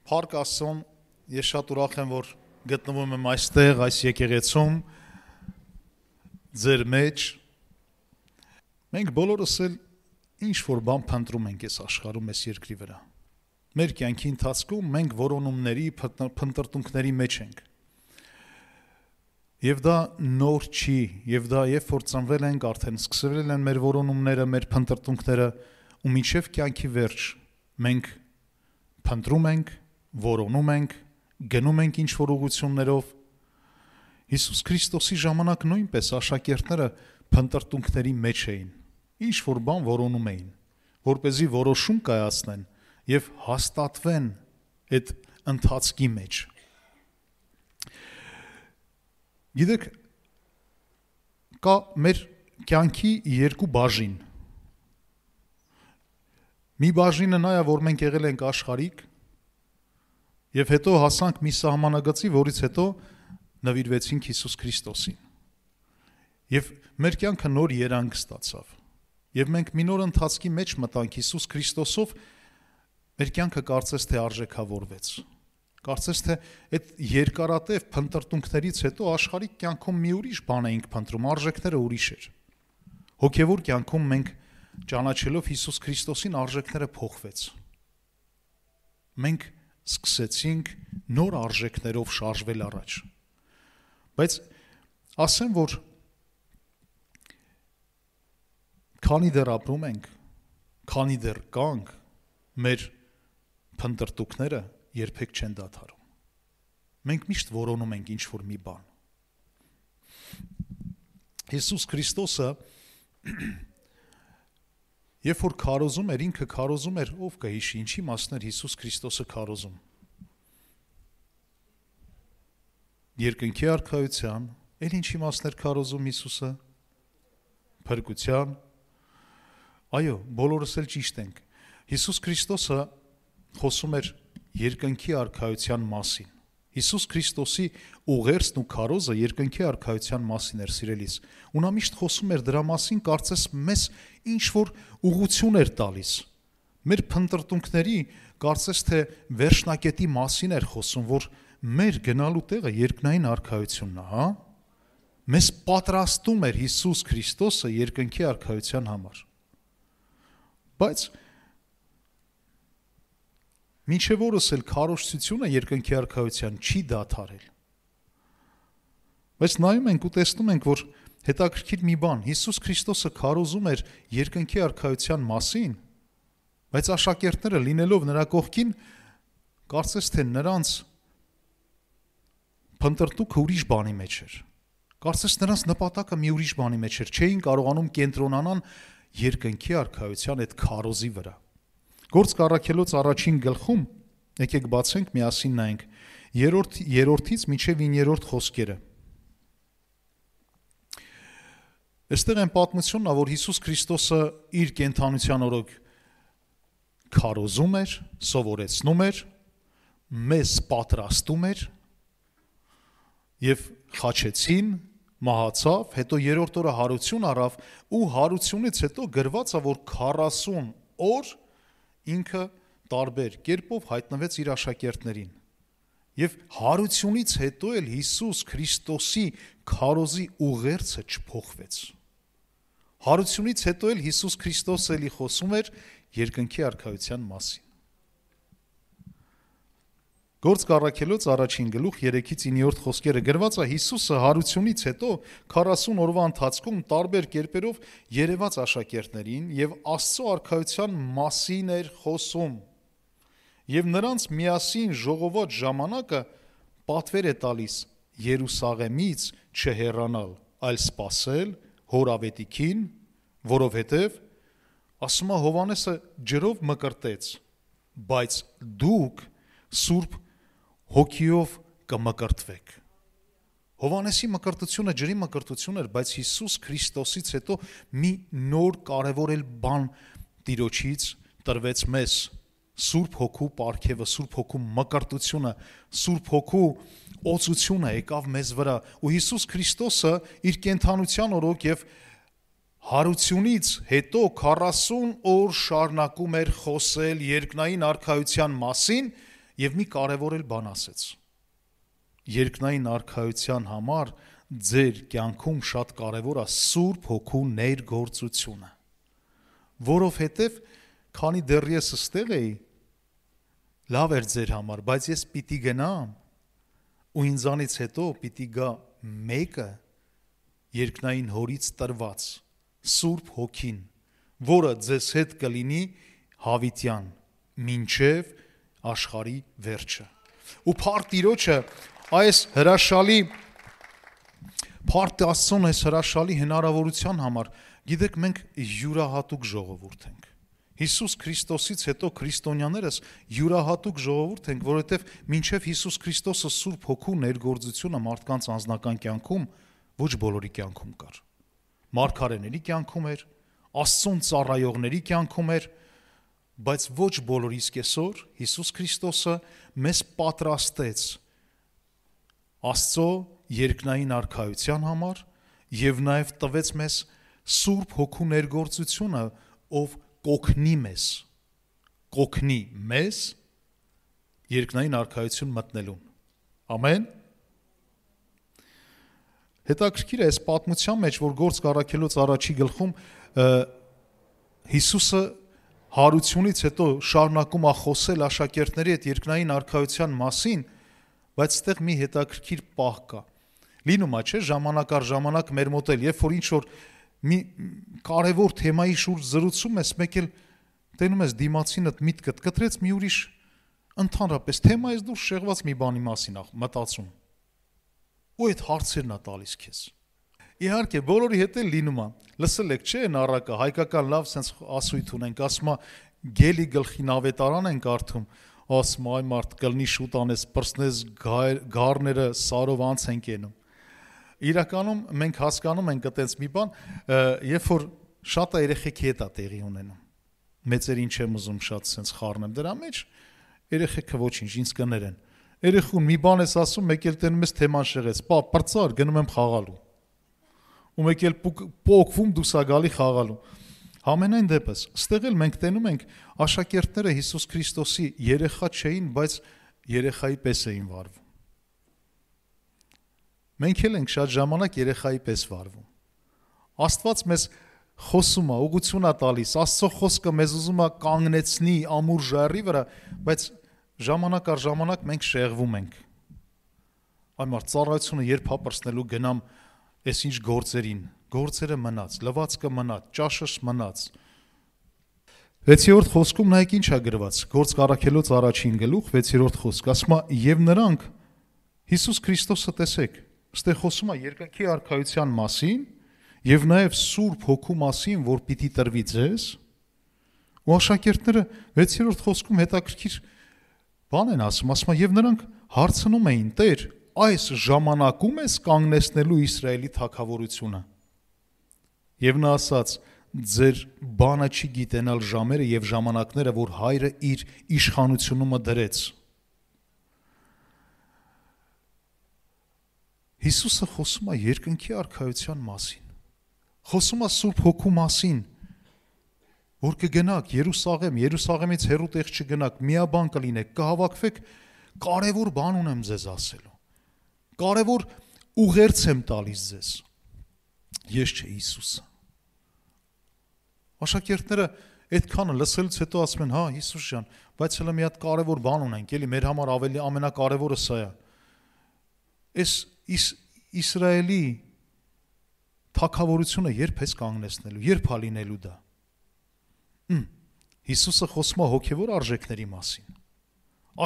Փառք Աստծուն, ես շատ ուրախ եմ, որ գտնվում եմ այստեղ, այս եկեղեցում, ձեր մեջ։ Մենք բոլորս էլ ինչ-որ բան փնտրում ենք այս աշխարհում, այս երկրի վրա։ Մեր կյանքի ընթացքում մենք որոնումների, փնտրտունքների մեջ ենք։ Եվ դա նոր չի, եւ դա երբ որ ծնվել ենք, արդեն սկսվել են մեր որոնումները, մեր փնտրտունքները, ու մինչև կյանքի վերջ մենք փնտրում ենք, որոնում ենք, գնում ենք ինչ-որ ուղղություններով։ Հիսուս Քրիստոսի ժամանակ նույնպես աշակերտները փնտրտունքների մեջ էին, ինչ-որ բան որոնում էին, որպեսզի որոշում կայացնեն եւ հաստատվեն այդ ընթացքի մեջ։ Գիտեք, կա մեր կյանքի երկու բաժին։ Մի բաժինը նա է, որ մենք եղել ենք աշխարհիկ, եւ հետո հասանք մի սահմանագծի, որից հետո նվիրվեցինք Հիսուս Քրիստոսին։ Եվ մեր կյանքը նոր երանգ ստացավ։ Եվ մենք մի նոր ընթացքի մեջ մտանք Հիսուս Քրիստոսով, մեր կյանքը կարծես թե արժեքավորվեց։ Կարծես թե այդ երկարատև փնտրտունքներից հետո աշխարհիկ կյանքում մի ուրիշ բան էինք փնտրում, արժեքները ուրիշ էր։ Հոգևոր կյանքում մենք ճանաչելով Հիսուս Քրիստոսին արժեքները փոխվեց։ Մենք սկսեցինք նոր արժեքներով շարժվել առաջ։ Բայց ասեմ, որ քանի դեռ ապրում ենք, քանի դեռ կանք, մեր փնտրտուքները երբեք չեն դադարում։ Մենք միշտ որոնում ենք ինչ-որ մի բան։ Հիսուս Քրիստոսը երբ որ քարոզում էր, ինքը քարոզում էր, ով կհիշի, ինչի մասն էր Հիսուս Քրիստոսը քարոզում։ Երկնքի արքայության, էլ ինչի մասն էր քարոզում Հիսուսը։ Փրկության։ Այո, բոլորս էլ ճիշտ ենք։ Հիսուս Քրիստոսը խոսում էր երկնքի արքայության մասին։ Հիսուս Քրիստոսի ուղերձն ու քարոզը երկնքի արքայության մասին էր, սիրելիս։ Ու նա միշտ խոսում էր դրա մասին, կարծես մեզ ինչ-որ ուղղություն էր տալիս։ Մեր փնտրտունքների կարծես թե վերջնակետի մասին էր խոսում, որ մեր գնալու տեղը երկնային արքայությունն է, հա։ Մեզ պատրաստում էր Հիսուս Քրիստոսը երկնքի արքայության համար։ Բայց մինչև օրս էլ քարոզությունը երկնքի արքայության չի դադարել։ Բայց նայում ենք ու տեսնում ենք, որ հետաքրքիր մի բան, Հիսուս Քրիստոսը քարոզում էր երկնքի արքայության մասին, բայց աշակերտները լինելով նրա կողքին, կարծես թե նրանց փնտրտուքը ուրիշ բանի մեջ էր։ Կարծես նրանց նպատակը մի ուրիշ բանի մեջ էր, չէին կարողանում կենտրոնանալ երկնքի արքայության այդ քարոզի վրա։ Գործք առաքելոց առաջին գլխում, եկեք բացենք միասին նայենք, երրորդից մինչև 9-րդ խոսքերը։ Այստեղ են պատմությունն, որ Հիսուս Քրիստոսը իր կենդանության օրոք քարոզում էր, սովորեցնում էր, մեզ պատրաստում էր եւ խաչեցին, մահացավ, հետո երրորդ օրը հարություն առավ ու հարությունից հետո գրված է, որ 40 օր ինքը տարբեր կերպով հայտնվեց իր աշակերտներին։ Եվ հարությունից հետո էլ Հիսուս Քրիստոսի քարոզի ուղերձը չփոխվեց։ Հարությունից հետո էլ Հիսուս Քրիստոսը էլի խոսում էր երկնքի արքայության մասին։ Գործք առաքելոց առաջին գլուխ 3-ից 9-րդ խոսքերը գրված է, Հիսուսը հարությունից հետո 40 օրվա ընթացքում տարբեր կերպերով երևաց աշակերտներին եւ Աստծո արքայության մասին էր խոսում։ Եվ նրանց միասին ժողոված ժամանակը պատվեր է տալիս Երուսաղեմից չհեռանալ, այլ սպասել հոր ավետիքին, որովհետև ասում է Հովհաննեսը ջրով մկրտեց, բայց դուք Սուրբ Հոգիով կմկրտվեք։ Հովհաննեսի մկրտությունը ջրի մկրտություն էր, բայց Հիսուս Քրիստոսից հետո մի նոր կարևոր էլ բան Տիրոջից տրվեց մեզ։ Սուրբ Հոգու պարգևը, Սուրբ Հոգու մկրտությունը, Սուրբ Հոգու օծությունը եկավ մեզ վրա, ու Հիսուս Քրիստոսը իր կենդանության օրոք եւ հարությունից հետո 40 օր շարունակում էր խոսել երկնային արքայության մասին եւ մի կարևոր էլ բան ասեց. երկնային արքայության համար ձեր կյանքում շատ կարևոր է Սուրբ Հոգու ներգործությունը, որովհետեւ քանի դեռ ես ստեղ էի, լավ էր ձեր համար, բայց ես պիտի գնամ ու ինձանից հետո պիտի գա մեկը երկնային հորից տրված Սուրբ Հոգին, որը ձեզ հետ կլինի հավիտյան մինչև աշխարհի վերջը։ Ու փառք Տիրոջը այս հրաշալի փառք Աստծուն այս հրաշալի հնարավորության համար։ Գիտեք, մենք յուրահատուկ ժողովուրդ ենք։ Հիսուս Քրիստոսից հետո քրիստոնյաներս յուրահատուկ ժողովուրդ ենք, որովհետև մինչև Հիսուս Քրիստոսը Սուրբ Հոգու ներգործությունը մարդկանց անձնական կյանքում ոչ բոլորի կյանքում կար։ Մարգարեների կյանքում էր, Աստծուն ծառայողների կյանքում էր, բայց ոչ բոլորի իսկ այսօր Հիսուս Քրիստոսը մեզ պատրաստեց Աստծո երկնային արքայության համար եւ նաեւ տվեց մեզ Սուրբ Հոգու ներգործությունը, ով կօգնի մեզ երկնային արքայություն մտնելուն։ Ամեն։ Հետաքրքիր է այս պատմության մեջ, որ Գործք առաքելոց առաջի գլխում Հիսուսը հարությունից հետո շարունակում է խոսել աշակերտների հետ երկնային արքայության մասին, բայց այդտեղ մի հետաքրքիր պահ կա։ Լինում է, չէ, ժամանակ առ ժամանակ մեր մոտ էլ, երբ որ ինչ-որ մի կարևոր թեմայի շուրջ զրուցում ես, մեկ էլ տենում ես դիմացինդ միտքդ կտրեց մի ուրիշ ընդհանրապես թեմայից դուրս շեղված մի բանի մասին մտածում։ Ու այդ հարցերն է տալիս քեզ։ Իհարկե, բոլորի հետ էլ լինում է։ Լսել եք, չէ՞, այն առակը հայկական լավ sense ասույթ ունենք, ասում է գելի գլխի նավետարան ենք արթում, ասում այ մարդ կլնի շուտ անես, պրսնես գառները սարով անց են կենում։ Իրականում մենք հասկանում ենք այդպես մի բան, երբ որ շատ երեխեքի հետ է տեղի ունենում։ Մեծեր ինչ եմ ուզում շատ sense խառնեմ դրա մեջ, երեխեքը ոչինչ, ինձ կներեն։ Երեխուն մի բան ես ասում, մեկ էլ տենում ես թեման շեղեց, պա պրծար գնում եմ խաղալու։ Ու մեկ էլ պոկվում դուսա գալի խաղալու։ Համենայն դեպս, ստեղ էլ մենք տենում ենք աշակերտները Հիսուս Քրիստոսի երեխա չէին, բայց երեխայի պես էին վարվում։ Մենք էլ ենք շատ ժամանակ երեխայի պես վարվում։ Աստված մեզ խոսում է, ուղղություն է տալիս, Աստծո խոսքը մեզ ուզում է կանգնեցնի ամուր ժայռի վրա, բայց ժամանակ առ ժամանակ մենք շեղվում ենք։ Այ մարդ ծառայությունը երբ հապրսնելու գնամ այս ինչ գործերին, գործերը մնաց, լվացքը մնաց, ճաշս մնաց։ 6-րդ խոսքում նայեք ինչ է գրված, Գործք առաքելոց առաջին գլուխ 6-րդ խոսք, ասում է եւ նրանք Հիսուս Քրիստոսը տեսեք, այստեղ խոսում է երկնքի արքայության մասին եւ նաեւ Սուրբ Հոգու մասին, որ պիտի տրվի ձեզ։ Ու աշակերտները 6-րդ խոսքում հետաքրքիր բան են ասում է եւ նրանք հարցնում էին. Տեր, այս ժամանակում ես կանգնեցնելու Իսրայելի թագավորությունը։ Եվ նա ասաց. ձեր բանը չի գիտենալ ժամերը եւ ժամանակները, որ հայրը իր իշխանությունումը դրեց։ Հիսուսը խոսում է երկնքի արքայության մասին, խոսում է Սուրբ Հոգու մասին, որ կգնաք Երուսաղեմից հեռու տեղ չգնաք, միաբան կլինեք, կհավաքվեք, կարևոր բան ունեմ ձեզ ասելու, կարևոր ուղերձ եմ տալիս ձեզ, ես չէ Հիսուսը։ Աշակերտները այդքանը լսելուց հետո ասում են, հա Հիսուս ջան, բայց հələ մի հատ կարևոր բան ունենք, էլի մեր համար ավելի ամենակարևորը սա է։ Այս Իսրայելի թագավորությունը երբ ես կանգնեցնելու, երբ է լինելու դա։ Հիսուսը խոսում է հոգևոր արժեքների մասին։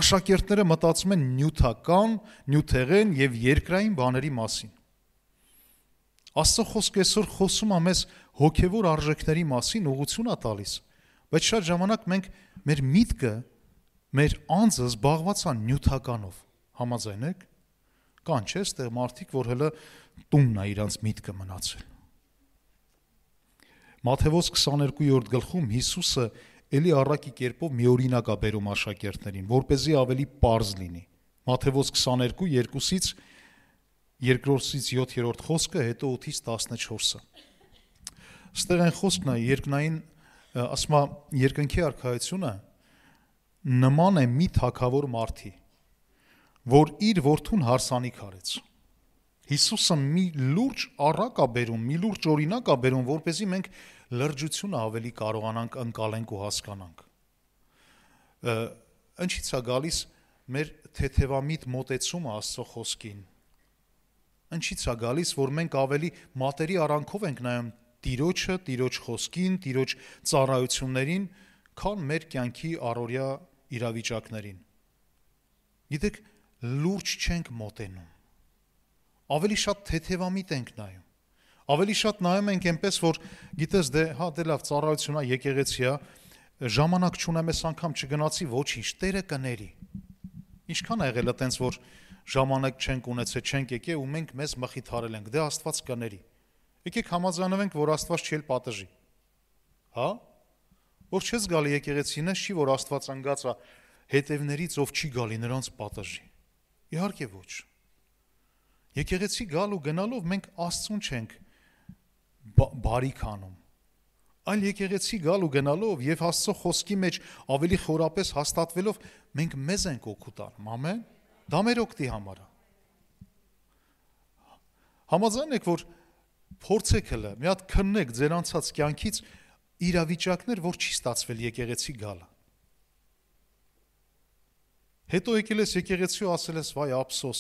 Աշակերտները մտածում են նյութական, նյութեղեն եւ երկրային բաների մասին։ Աստծո խոսքը այսօր խոսում է մեզ հոգևոր արժեքների մասին, ուղղություն է տալիս, բայց շատ ժամանակ մենք մեր միտքը, մեր անձը զբաղված է նյութականով։ Համաձայն եք։ Կան չէ՞ այստեղ մարդիկ, որ հələ տունն է իրանց միտքը մնացել։ Մատթեոս 22-րդ գլխում Հիսուսը էլի առակի կերպով մի օրինակ է բերում աշակերտներին, որպեսզի ավելի պարզ լինի։ Մատթեոս 22:2-ից 2-ից 7-րդ խոսքը, հետո 8-ից 14-ը։ Ստեղ այն խոսքն է երկնային, ասում է երկնքի արքայությունը նման է մի թագավոր մարդի, որ իր որդուն հարսանիք արեց։ Հիսուսը մի լուրջ առակ է բերում, մի լուրջ օրինակ է բերում, որպեսզի մենք լրջությունը ավելի կարողանանք ընկալենք ու հասկանանք։ Ինչից է գալիս մեր թեթևամիտ մոտեցումը Աստծո խոսքին։ Ինչից է գալիս, որ մենք ավելի մատերի արանքով ենք նայում Տիրոջը, Տիրոջ խոսքին, Տիրոջ ծառայություններին, քան մեր կյանքի առօրյա իրավիճակներին։ Գիտեք, լուրջ չենք մոտենում։ Ավելի շատ թեթևամիտ ենք նայում։ Ավելի շատ նայում ենք այնպես, որ գիտես դե լավ ծառայություն է, եկեղեցի է, ժամանակ չունեմ, այս անգամ չգնացի, ոչինչ, Տերը կների։ Ինչքան ա եղել այտենց, որ ժամանակ չենք ունեցել, չենք եկել ու մենք մեզ մխիթարել ենք, դե Աստված կների։ Եկեք համաձայնվենք, որ Աստված չի էլ պատժի։ Հա? Որ չես գալի եկեղեցին, չի որ Աստված անգած է հետևներից, ով չի գալի, նրանց պատժի։ Իհարկե ոչ։ Եկեղեցի գալ ու գնալով մենք Աստծուն չենք բարիք անում, այլ եկեղեցի գալ ու գնալով եւ Աստծո խոսքի մեջ ավելի խորապես հաստատվելով մենք մեզ ենք օգուտ անում, ամեն, դա մեր օգտի համար է։ Համաձայն եք, որ փորձեք հələ, մի հատ քննեք ձեր անցած կյանքից իրավիճակներ, որ չի ստացվել եկեղեցի գալը։ Հետո եկել ես եկեղեցի ու ասել ես, վայ ափսոս,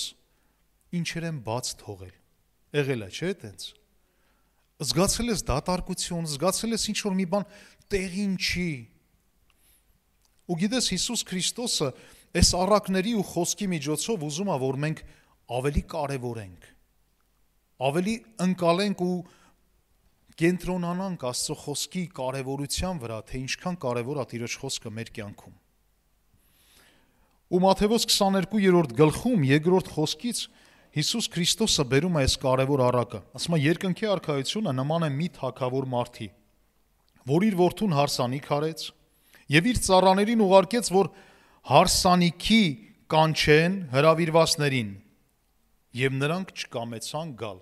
ինչեր եմ բաց թողել։ Եղել է, չէ՞ այտենց։ Զգացել ես դատարկություն, զգացել ես ինչ-որ մի բան տեղին չի։ Ու գիտես Հիսուս Քրիստոսը այս առակների ու խոսքի միջոցով ուզում է, որ մենք ավելի կարևորենք, ավելի ընկալենք ու կենտրոնանանք Աստծո խոսքի կարևորության վրա, թե ինչքան կարևոր է Տիրոջ խոսքը մեր կյանքում։ Ու Մատթեոս 22-րդ գլխում երկրորդ խոսքից Հիսուս Քրիստոսը բերում է այս կարևոր առակը։ Ասում է երկնքի արքայությունը նման է մի թագավոր մարդի, որ իր որդուն հարսանիք արեց եւ իր ծառաներին ուղարկեց, որ հարսանիքի կանչեն հրավիրվածներին, եւ նրանք չկամեցան գալ։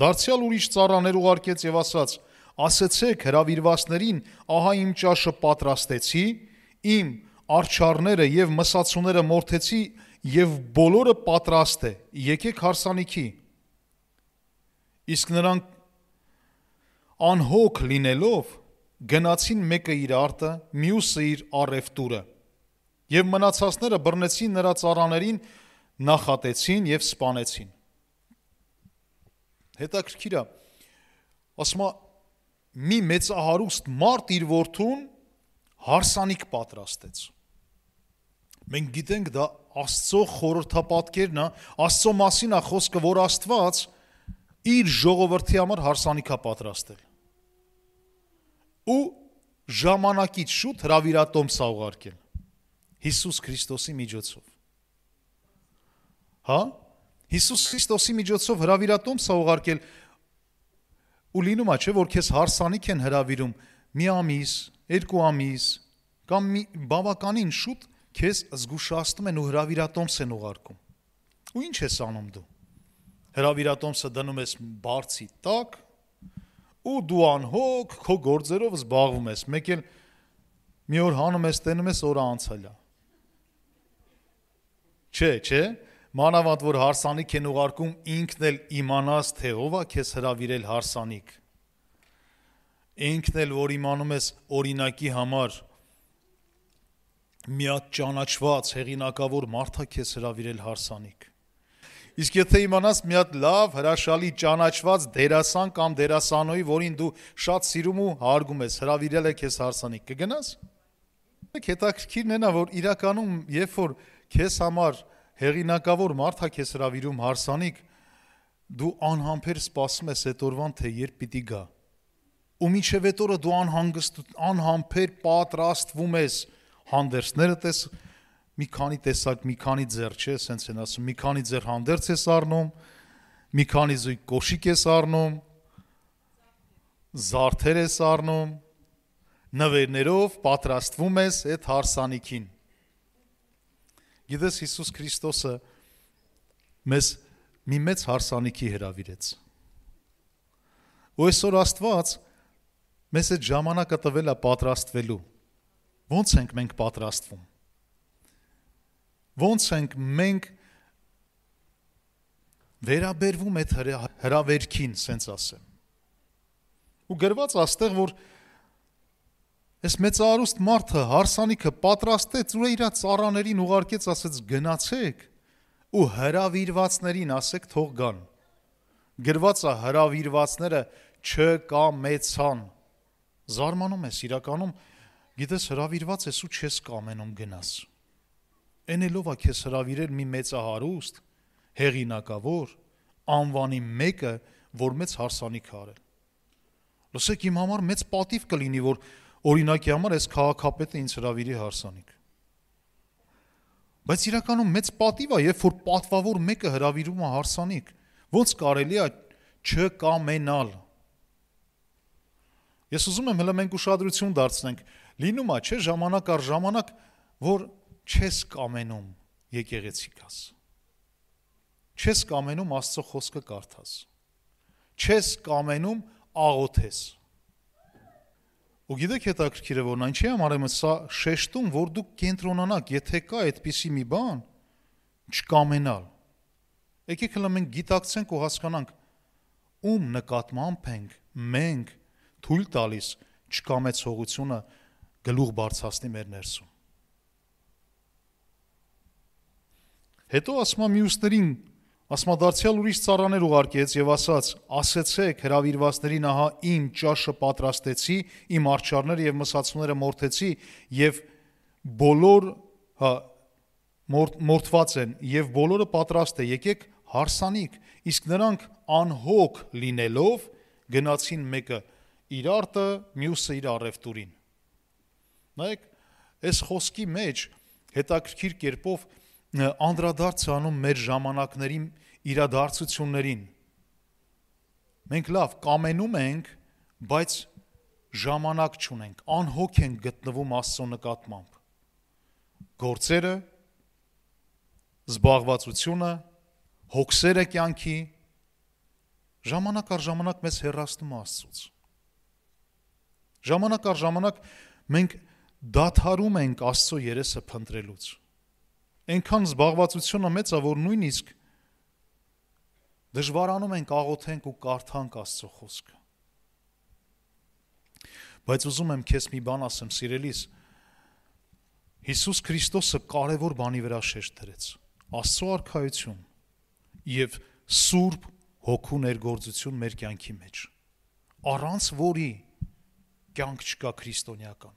Դարձյալ ուրիշ ծառաներ ուղարկեց եւ ասաց. ասեցեք հրավիրվածներին, ահա իմ ճաշը պատրաստեցի, իմ արջառները եւ մսացուները մորթեցի եւ բոլորը պատրաստ է, եկեք հարսանիքի։ Իսկ նրանք անհոգ լինելով գնացին մեկը իր արտը, մյուսը իր առևտուրը, եւ մնացածները բռնեցին նրա ծառաներին, նախատեցին եւ սպանեցին։ Հետաքրքիր է, ասում է մի մեծահարուստ մարդ իր որդուն հարսանիք պատրաստեց։ Մենք գիտենք դա Աստծո խորհրդապատկերն է, Աստծո մասին է խոսքը, որ Աստված իր ժողովրդի համար հարսանիք է պատրաստել։ Ու ժամանակից շուտ հրավիրատոմս է ուղարկել Հիսուս Քրիստոսի միջոցով։ Հա? Հիսուս Քրիստոսի միջոցով հրավիրատոմս է ուղարկել ու լինում է, չէ, որ քեզ հարսանիք են հրավիրում մի ամիս, 2 ամիս կամ մի բավականին շուտ քեզ զգուշացնում են ու հրավիրատոմս են ուղարկում։ Ու ինչ ես անում դու։ Հրավիրատոմսը դնում ես բարձի տակ ու դու անհոգ քո գործերով զբաղվում ես։ Մեկ էլ մի օր հանում ես, տենում ես, օրը անցել է։ Չէ, մանավանդ որ հարսանիք են ուղարկում, ինքն էլ իմանաս, թե ով է քեզ հրավիրել հարսանիք։ Ինքն էլ որ իմանում ես օրինակի համար մի հատ ճանաչված հեղինակավոր մարդ է քեզ հրավիրել հարսանիք։ Իսկ եթե իմանաս մի հատ լավ, հրաշալի ճանաչված դերասան կամ դերասանուհի, որին դու շատ սիրում ու հարգում ես, հրավիրել է քեզ հարսանիք, կգնաս։ Հետաքրքիրն է, որ իրականում երբ որ քեզ համար հեղինակավոր մարդ է քեզ հրավիրում հարսանիք, դու անհամբեր սպասում ես այդ օրվան, թե երբ պիտի գա։ Ու մինչև այդ օրը դու անհամբեր պատրաստվում ես հանդերձները տես, մի քանի տեսակ, մի քանի ձեռ, չէ, սենց են ասում, մի քանի ձեռ հանդերձ ես առնում, մի քանի զույգ կոշիկ ես առնում, զարդեր ես առնում, նվերներով պատրաստվում ես այդ հարսանիքին։ Գիտես Հիսուս Քրիստոսը մեզ մի մեծ հարսանիքի հրավիրեց։ Ու այսօր Աստված մեզ այդ ժամանակը տվել է պատրաստվելու։ Ոնց ենք մենք պատրաստվում։ Ոնց ենք մենք վերաբերվում այդ հրավերքին, սենց ասեմ։ Ու գրված աստեղ, որ այս մեծարուստ մարդը հարսանիքը պատրաստեց ու իր ծառաներին ուղարկեց, ասեց գնացեք ու հրավիրվածներին ասեք թող գան։ Գրված է հրավիրվածները չկամեցան։ Զարմանում ես իրականում, գիտես հրավիրված ես ու չես կամենում գնաս։ Էնելով է քեզ հրավիրել մի մեծահարուստ, հեղինակավոր, անվանի մեկը, որ մեծ հարսանիք է արել։ Լսեք, իմ համար մեծ պատիվ կլինի, որ օրինակի համար այս քաղաքապետը ինձ հրավիրի հարսանիք։ Բայց իրականում մեծ պատիվ է, երբ որ պատվավոր մեկը հրավիրում է հարսանիք, ոնց կարելի է չկամենալ։ Ես ուզում եմ հələ մենք ուշադրություն դարձնենք, լինում է, չէ, ժամանակ առ ժամանակ, որ չես կամենում եկեղեցի գաս։ Չես կամենում Աստծո խոսքը կարդաս։ Չես կամենում աղոթես։ Ու գիտեք հետաքրքիրը որն այն չի համար եմ սա շեշտում, որ դուք կենտրոնանաք, եթե կա այդպիսի մի բան, չկամենալ։ Եկեք հələ մենք գիտակցենք ու հասկանանք, ում նկատմամբ ենք մենք թույլ տալիս չկամեցողությունը գլուխ բարձրացնի մեր ներսում։ Հետո ասма մյուսներին, ասма դարձյալ ուրիշ ծառաներ ուղարկեց եւ ասաց. ասեցեք հրավիրվածներին, ահա իմ ճաշը պատրաստեցի, իմ արչարները եւ մսացուները մորթեցի եւ բոլոր մորթված են եւ բոլորը պատրաստ է, եկեք հարսանիք, իսկ նրանք անհոգ լինելով գնացին մեկը իր արտը, մյուսը իր առևտուրին։ Նայեք, այս խոսքի մեջ հետաքրքիր կերպով անդրադարձ անում մեր ժամանակների իրադարձություններին։ Մենք լավ կամենում ենք, բայց ժամանակ չունենք, անհոգ ենք գտնվում Աստծո նկատմամբ։ Գործերը, զբաղվածությունը, հոգսերը կյանքի ժամանակ առ ժամանակ մեզ հեռացնում Աստծուց։ Ժամանակ առ ժամանակ մենք դադարում ենք Աստծո երեսը փնտրելուց։ Այնքան զբաղվածությունը մեծ է, որ նույնիսկ դժվարանում ենք աղոթենք ու կարդանք Աստծո խոսքը։ Բայց ուզում եմ քեզ մի բան ասեմ, սիրելիս, Հիսուս Քրիստոսը կարևոր բանի վրա շեշտ դրեց։ Աստծո արքայություն եւ Սուրբ Հոգու ներգործություն մեր կյանքի մեջ, առանց որի կյանք չկա քրիստոնեական,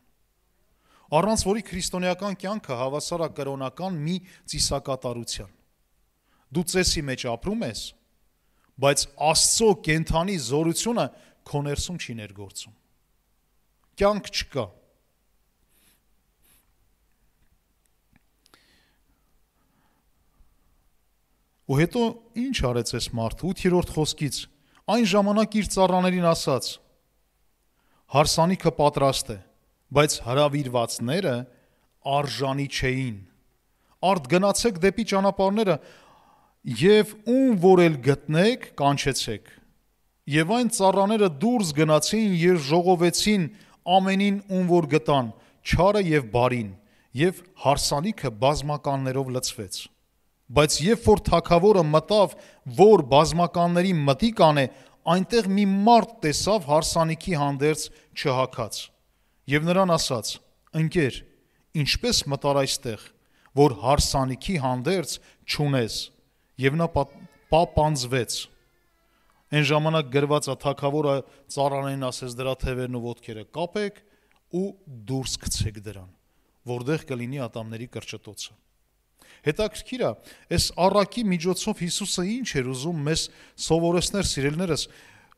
առանց որի քրիստոնեական կյանքը հավասար է կրոնական մի ծիսակատարության։ Դու ծեսի մեջ ապրում ես, բայց Աստծո կենթանի զորությունը քո ներսում չի ներգործում։ Կյանք չկա։ Ու հետո ինչ արեց այս մարդը 8-րդ խոսքից, այն ժամանակ իր ծառաներին ասաց. հարսանիքը պատրաստ է, բայց հրավիրվածները արժանի չէին։ Արդ գնացեք դեպի ճանապարհները եւ ում որ էլ գտնեք, կանչեցեք։ Եվ այն ծառաները դուրս գնացին եւ ժողովեցին ամենին ում որ գտան, չարը եւ բարին, եւ հարսանիքը բազմականներով լցվեց։ Բայց երբ որ թագավորը մտավ, որ բազմականների մտիկ անե, այնտեղ մի մարդ տեսավ հարսանիքի հանդերձ չհագած եւ նրան ասաց. ընկեր, ինչպես մտար այստեղ, որ հարսանիքի հանդերձ չունես, եւ նա պապանձվեց։ Այն ժամանակ գրված է թագավորը ծառաներին ասեց դրա թևերն ու ոտքերը կապեք ու դուրս գցեք դրան, որտեղ կլինի ատամների կրճտոցը։ Հետաքրքիր է, այս առակի միջոցով Հիսուսը ինչ էր ուզում մեզ սովորեցնել, սիրելիներս,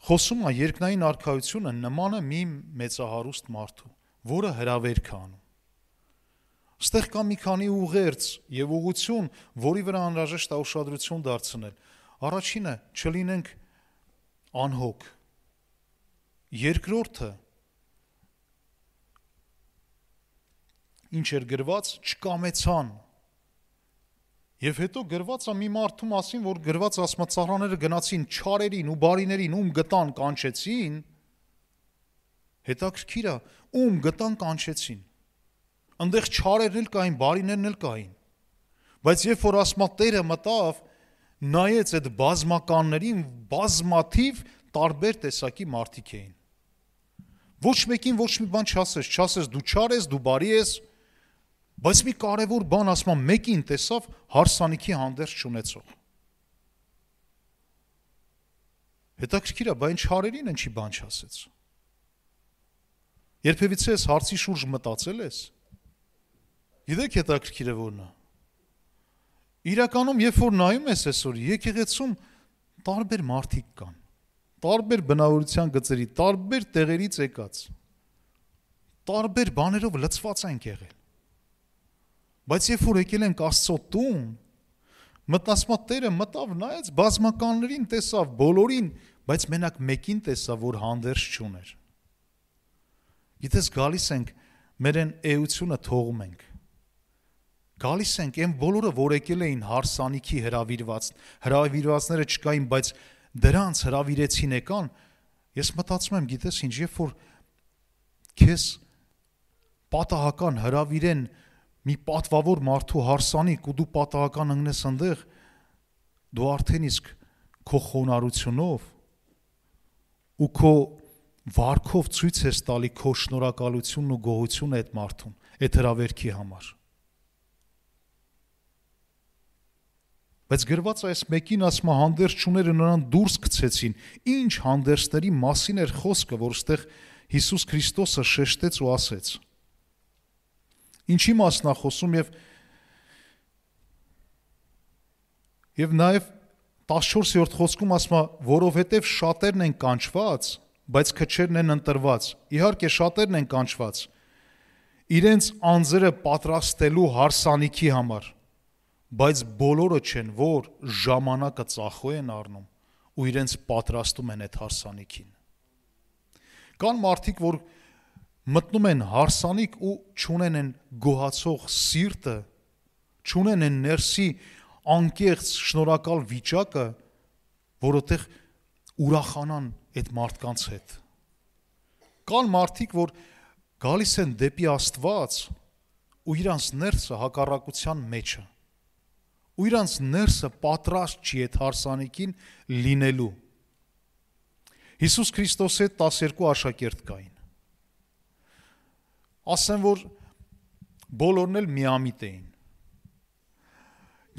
խոսում է երկնային արքայությունը նման է մի մեծահարուստ մարդու, որը հրավերք է անում։ Ստեղ կա մի քանի ուղերձ եւ ուղղություն, որի վրա անհրաժեշտ է ուշադրություն դարձնել։ Առաջինը՝ չլինենք անհոգ։ Երկրորդը՝ ինչ էր գրված, չկամեցան։ Եվ հետո գրված է մի մարդու մասին, որ գրված ասма ծառաները գնացին չարերին ու բարիներին, ում գտան կանչեցին, հետաքրքիր է, ում գտան կանչեցին։ Այնտեղ չարերն էլ կային, բարիներն էլ կային։ Բայց երբ որ ասма Տերը մտավ, նայեց այդ բազմականներին, բազմաթիվ տարբեր տեսակի մարդիկ էին։ Ոչ մեկին ոչ մի բան չասես դու չար ես, դու բարի ես, բայց մի կարևոր բան ասма մեկին տեսավ հարսանիքի հանդերձ չունեցող։ Հետաքրքիր է, բա այն չարերին ինչի բան չասեց։ Երբևիցե այս հարցի շուրջ մտածել ես։ Գիտեք հետաքրքիր է որն է։ Իրականում երբ որ նայում ես այսօր եկեղեցում տարբեր մարդիկ կան, տարբեր բնավորության գծերի, տարբեր տեղերից եկած, տարբեր բաներով լցված են եղել։ Բայց երբ որ եկել ենք Աստծո տուն, մտածма Տերը մտավ, նայեց բազմականներին տեսավ, բոլորին, բայց մենակ մեկին տեսավ, որ հանդերձ չուներ։ Գիտես, գալիս ենք, մեր այն էությունը թողում ենք։ Գալիս ենք, այն բոլորը, որ եկել էին հարսանիքի հրավիրվածները չկային, բայց դրանց հրավիրեցին եկան, ես մտածում եմ, գիտես ինչ, երբ որ քեզ պատահական հրավիրեն մի պատվավոր մարդու հարսանիք ու դու պատահական ընկնես այնտեղ, դու արդեն իսկ քո խոնարհությունով ու քո վարքով ցույց ես տալի քո շնորհակալությունն ու գոհությունը այդ մարդուն, այդ հրավերքի համար։ Բայց գրված այս մեկին ասма հանդերձ չուները նրան դուրս գցեցին, ինչ հանդերձների մասին էր խոսքը, որ ստեղ Հիսուս Քրիստոսը շեշտեց ու ասեց։ Ինչի մասն է խոսում եւ նաեւ 14-րդ խոսքում ասма, որովհետեւ շատերն են կանչված, բայց քչերն են ընտրված։ Իհարկե շատերն են կանչված իրենց անձերը պատրաստելու հարսանիքի համար, բայց բոլորը չեն, որ ժամանակը ծախու են առնում ու իրենց պատրաստում են այդ հարսանիքին։ Կան մարդիկ, որ մտնում են հարսանիք ու չունեն են գոհացող սիրտը, չունեն են ներսի անկեղծ շնորհակալ վիճակը, որովհետև ուրախանան այդ մարդկանց հետ։ Կան մարդիկ, որ գալիս են դեպի Աստված ու իրանց ներսը հակառակության մեջ է։ Ու իրանց ներսը պատրաստ չի այդ հարսանիքին լինելու։ Հիսուս Քրիստոսի հետ 12 աշակերտ կային։ Ասեմ, որ բոլորն էլ միամիտ էին։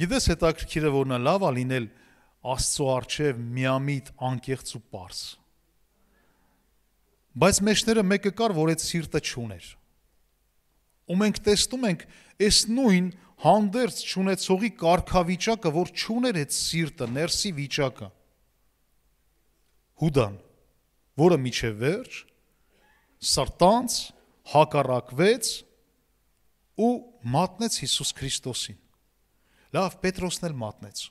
Գիտես հետաքրքիր է որն է, լավ է լինել Աստծո առջև միամիտ, անկեղծ ու պարզ։ Բայց մեջները մեկը կար, որ այդ սիրտը չուներ։ Ու մենք տեսնում ենք այս նույն հանդերձ չունեցողի կարգավիճակը, որ չուներ այդ սիրտը, ներսի վիճակը։ Հուդան, որը միջև վերջ սրտանց հակառակվեց ու մատնեց Հիսուս Քրիստոսին։ Լավ, Պետրոսն էլ մատնեց։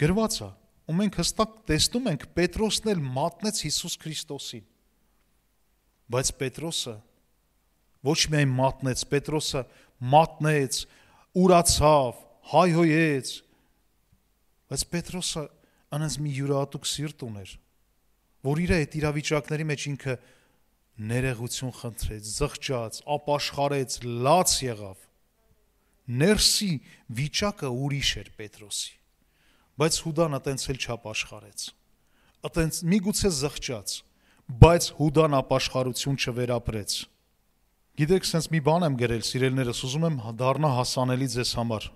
Գրված է, ու մենք հստակ տեսնում ենք Պետրոսն էլ մատնեց Հիսուս Քրիստոսին։ Բայց Պետրոսը ոչ միայն մատնեց, Պետրոսը մատնեց, ուրացավ, հայհոյեց, բայց Պետրոսը անց մի յուրահատուկ սիրտ ուներ, որ իր այդ իրավիճակների մեջ ինքը ներեգություն խնդրեց, զղջաց, ապաշխարեց, լաց եղավ։ Ներսի վիճակը ուրիշ էր Պետրոսի, բայց Հուդան այտենց էլ չապաշխարեց, այտենց միգուցե զղջաց, բայց Հուդան ապաշխարություն չվերապրեց։ Գիտեք, սենց մի բան եմ գրել, սիրելիներս, ուզում եմ դառնա հասանելի ձեզ համար։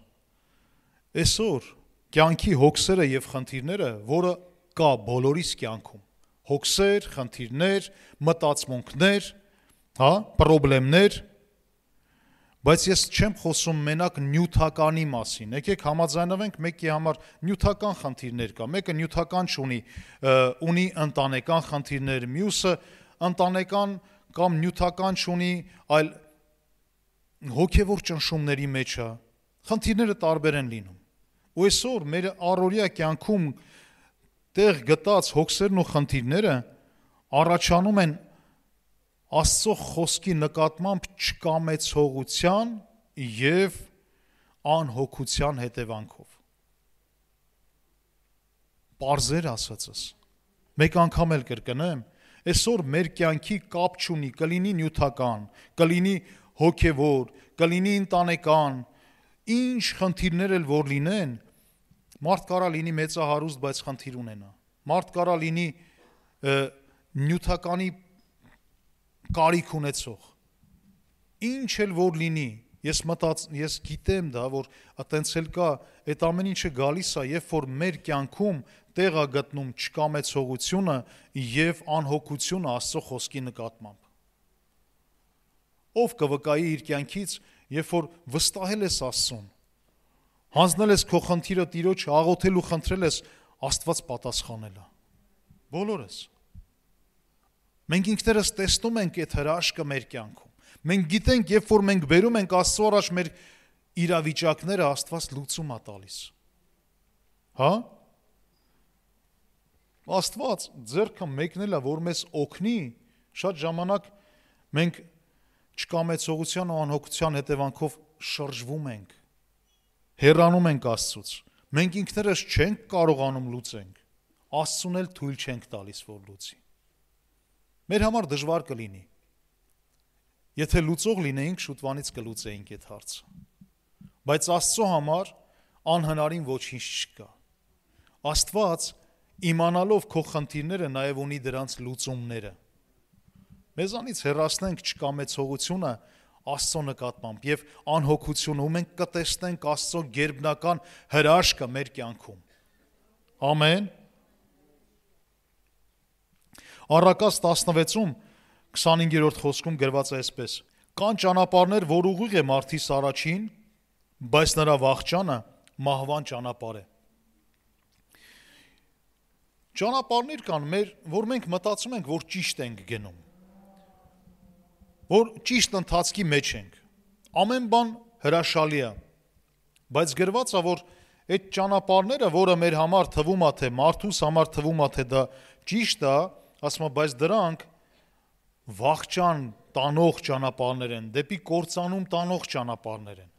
Այսօր կյանքի հոգսերը եւ խնդիրները, որը կա բոլորիս կյանքում, հոգսեր, խնդիրներ, մտածմունքներ, պրոբլեմներ, բայց ես չեմ խոսում մենակ նյութականի մասին։ Եկեք համաձայնվենք, մեկի համար նյութական խնդիրներ կա, մեկը նյութական չունի, ունի ընտանեկան խնդիրներ, մյուսը ընտանեկան կամ նյութական չունի, այլ հոգևոր ճնշումների մեջ է, խնդիրները տարբեր են լինում։ Ու այսօր մեր առօրյա կյանքում տեղ գտած հոգսերն ու խնդիրները առաջանում են Աստծո խոսքի նկատմամբ չկամեցողության եւ անհոգության հետևանքով։ Պարզեր ասածս, մեկ անգամ էլ կրկնեմ, այսօր մեր կյանքի կապ չունի, կլինի նյութական, կլինի հոգևոր, կլինի ընտանեկան, ինչ խնդիրներ էլ որ լինեն, մարդ կարա լինի մեծահարուստ, բայց խնդիր ունենա, մարդ կարա լինի նյութականի կարիք ունեցող, ինչ էլ որ լինի, ես գիտեմ դա, որ այտենց էլ կա, այդ ամեն ինչը գալիս է, երբ որ մեր կյանքում տեղ է գտնում չկամեցողությունը եւ անհոգությունը Աստծո խոսքի նկատմամբ։ Ով կվկայի իր կյանքից, երբ որ վստահել ես Աստծուն, հանձնել ես քո խնդիրը Տիրոջ, աղոթել ու խնդրել ես, Աստված պատասխանել է։ Բոլորս։ Մենք ինքներս տեսնում ենք այդ հրաշքը մեր կյանքում։ Մենք գիտենք, երբ որ մենք բերում ենք Աստծո առաջ մեր իրավիճակները, Աստված լուծում է տալիս։ Հա? Աստված ձեռքը մեկնել է, որ մեզ օգնի, շատ ժամանակ մենք չկամեցողության ու անհոգության հետևանքով շրջվում ենք, հեռանում ենք Աստծուց, մենք ինքներս չենք կարողանում լուծենք, Աստծուն էլ թույլ չենք տալիս, որ լուծի։ Մեր համար դժվար կլինի, եթե լուծող լինեինք, շուտվանից կլուծեինք այդ հարցը, բայց Աստծո համար անհնարին ոչինչ չկա։ Աստված իմանալով քո խնդիրները նաև ունի դրանց լուծումները։ Մեզանից հեռացնենք չկամեցողությունը Աստծո նկատմամբ եւ անհոգությունը, ու մենք կտեսնենք Աստծո գերբնական հրաշքը մեր կյանքում։ Ամեն։ Առակաց 16-ում 25-րդ խոսքում գրված է այսպես. կան ճանապարհներ, որ ուղիղ է մարդիս առաջին, բայց նրա վախճանը մահվան ճանապարհ է։ Ճանապարհներ կան, որ մենք մտածում ենք, որ ճիշտ ենք գնում, որ ճիշտ ընթացքի մեջ ենք, ամեն բան հրաշալի է, բայց գրված է, որ այդ ճանապարհները, որը մեր համար թվում է, թե մարդուս համար թվում է, թե դա ճիշտ է, ասում է, բայց դրանք վախճան տանող ճանապարհներ են, դեպի կործանում տանող ճանապարհներ են,